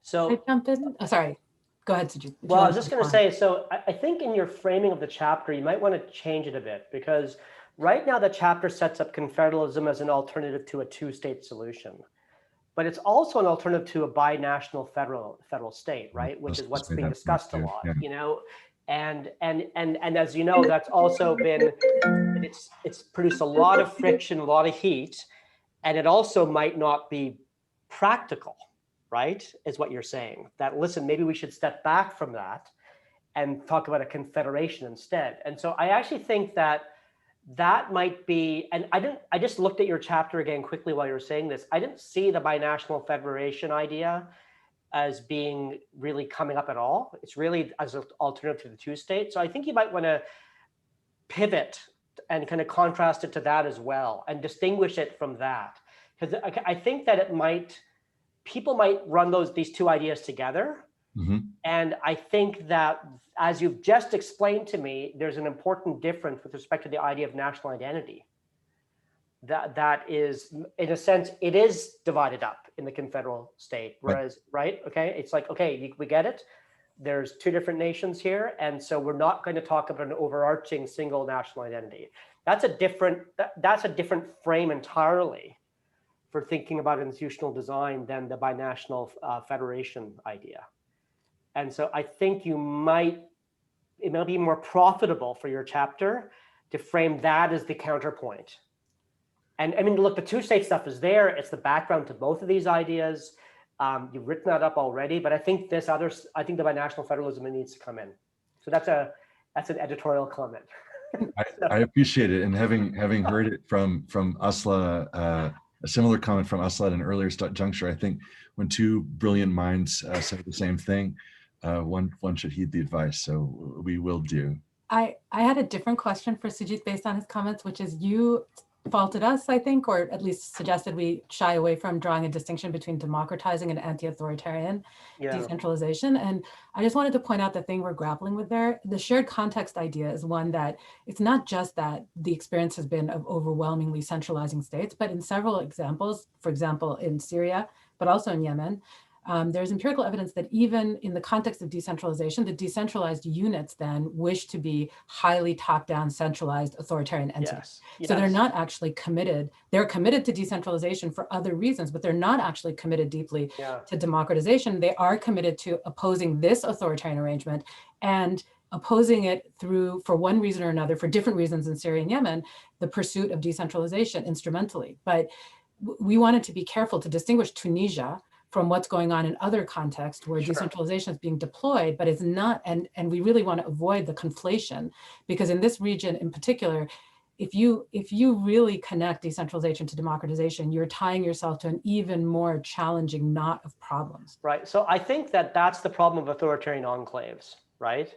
So, I jump in? Oh, sorry. Go ahead, Sujit. well, I was just going to say, so I think in your framing of the chapter, you might want to change it a bit, because right now the chapter sets up confederalism as an alternative to a two-state solution. But it's also an alternative to a binational federal state, right? Which is what's being discussed a lot, yeah. And as you know, that's also been, it's produced a lot of friction, a lot of heat, and it also might not be practical, right? Is what you're saying. That, listen, maybe we should step back from that and talk about a confederation instead. And so I actually think that that might be, and I just looked at your chapter again quickly while you were saying this. I didn't see the binational federation idea as being really coming up at all. It's really as an alternative to the two-state. So I think you might want to pivot and kind of contrast it to that as well and distinguish it from that. Because I think that people might run these two ideas together. Mm-hmm. And I think that, as you've just explained to me, there's an important difference with respect to the idea of national identity. That is, in a sense, it is divided up in the confederal state, whereas, right? Okay, it's like, okay, we get it. There's two different nations here, and so we're not going to talk about an overarching single national identity. That's a different frame entirely for thinking about institutional design than the binational federation idea. And so I think it might be more profitable for your chapter to frame that as the counterpoint. And I mean, look, the two-state stuff is there. It's the background to both of these ideas. You've written that up already, but I think the binational federalism needs to come in. So that's an editorial comment. I appreciate it, and having heard it from Aslı, a similar comment from Aslı at an earlier juncture. I think when two brilliant minds say the same thing, one should heed the advice. So we will do. I had a different question for Sujit based on his comments, which is you faulted us, I think, or at least suggested we shy away from drawing a distinction between democratizing and anti-authoritarian decentralization. And I just wanted to point out the thing we're grappling with there. The shared context idea is one that it's not just that the experience has been of overwhelmingly centralizing states, but in several examples, for example, in Syria, but also in Yemen, there's empirical evidence that even in the context of decentralization, the decentralized units then wish to be highly top-down, centralized authoritarian entities. Yes. So they're not actually committed. They're committed to decentralization for other reasons, but they're not actually committed deeply to democratization. They are committed to opposing this authoritarian arrangement and opposing it through, for one reason or another, for different reasons in Syria and Yemen, the pursuit of decentralization instrumentally. But we wanted to be careful to distinguish Tunisia from what's going on in other contexts where decentralization is being deployed, but it's not, and we really want to avoid the conflation, because in this region in particular, if you really connect decentralization to democratization, you're tying yourself to an even more challenging knot of problems. Right, so I think that's the problem of authoritarian enclaves, right?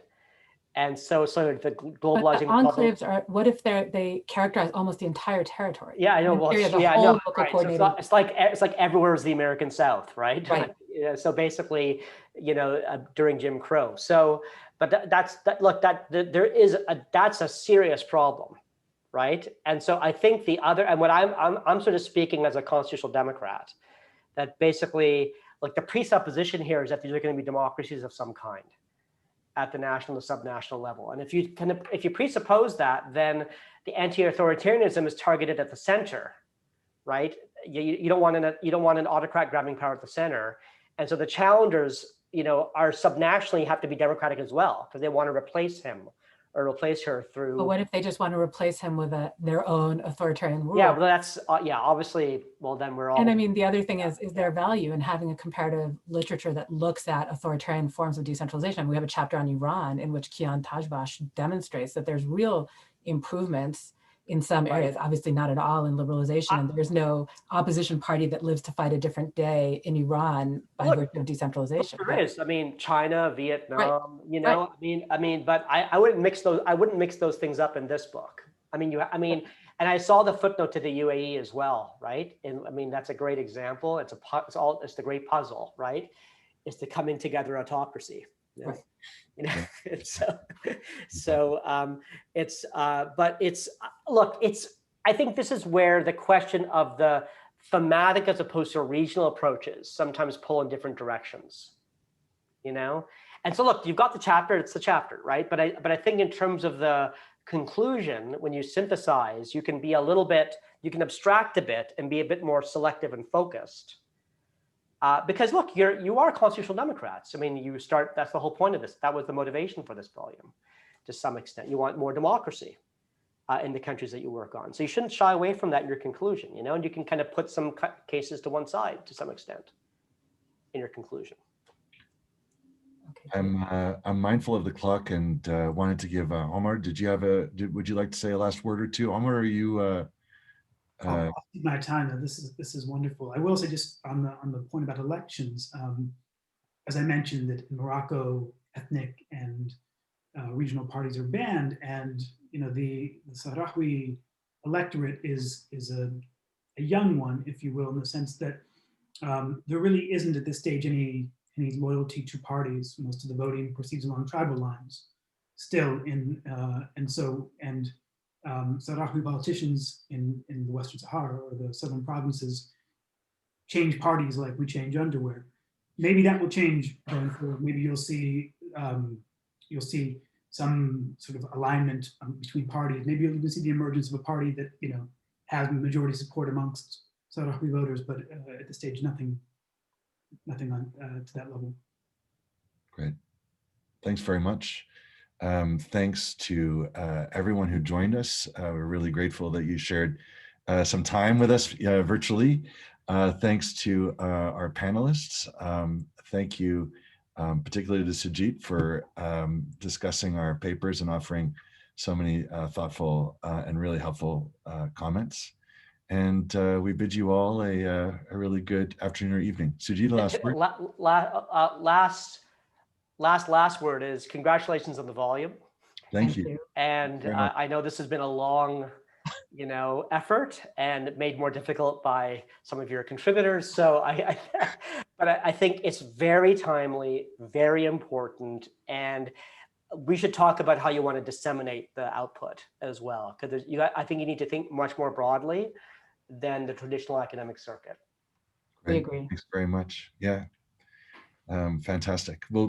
And so the globalizing but the enclaves are, what if they characterize almost the entire territory? Yeah, I know. Well, yeah, I know. Right. So it's like everywhere is the American South, right? Right. So basically, during Jim Crow. So, but that's a serious problem, right? And so I think and what I'm sort of speaking as a constitutional Democrat, that basically, like, the presupposition here is that these are going to be democracies of some kind at the national and subnational level. And if you presuppose that, then the anti-authoritarianism is targeted at the center, right? You don't want an autocrat grabbing power at the center. And so the challengers, are subnationally have to be democratic as well, because they want to replace him or replace her through. But what if they just want to replace him with their own authoritarian rule? Yeah, well, that's obviously. Well, then we're all. And I mean, the other thing is there value in having a comparative literature that looks at authoritarian forms of decentralization? We have a chapter on Iran in which Kian Tajbash demonstrates that there's real improvements in some areas, obviously not at all in liberalization, and there's no opposition party that lives to fight a different day in Iran by virtue of decentralization. There is. I mean, China, Vietnam, I mean, but I wouldn't mix those things up in this book. And I saw the footnote to the UAE as well, right? And I mean, that's a great example. It's the great puzzle, right? It's the coming together autocracy. Right. I think this is where the question of the thematic as opposed to regional approaches sometimes pull in different directions, and so look, you've got the chapter, it's the chapter, right? But I think in terms of the conclusion, when you synthesize, you can abstract a bit and be a bit more selective and focused. Because look, you are constitutional Democrats. I mean, that's the whole point of this. That was the motivation for this volume, to some extent. You want more democracy in the countries that you work on. So you shouldn't shy away from that in your conclusion, and you can kind of put some cases to one side to some extent in your conclusion. Okay. I'm mindful of the clock and wanted to give Omar. Would you like to say a last word or two? Omar, are you? I'll keep my time. This is wonderful. I will say just on the point about elections, as I mentioned, that in Morocco, ethnic and regional parties are banned, and the Sahrawi electorate is a young one, if you will, in the sense that there really isn't at this stage any loyalty to parties. Most of the voting proceeds along tribal lines still Sahrawi politicians in the Western Sahara or the southern provinces change parties like we change underwear. Maybe that will change going forward. Maybe you'll see some sort of alignment between parties. Maybe you'll even see the emergence of a party that has majority support amongst Sahrawi voters, but at this stage, nothing on to that level. Great. Thanks very much. Thanks to everyone who joined us. We're really grateful that you shared some time with us virtually. Thanks to our panelists. Thank you particularly to Sujit for discussing our papers and offering so many thoughtful and really helpful comments. And we bid you all a really good afternoon or evening. Sujit, last word? Last word is congratulations on the volume. Thank you. And I know this has been a long, effort and made more difficult by some of your contributors. So but I think it's very timely, very important, and we should talk about how you want to disseminate the output as well, because I think you need to think much more broadly than the traditional academic circuit. Great. We agree. Thanks very much. Yeah. Fantastic. Well.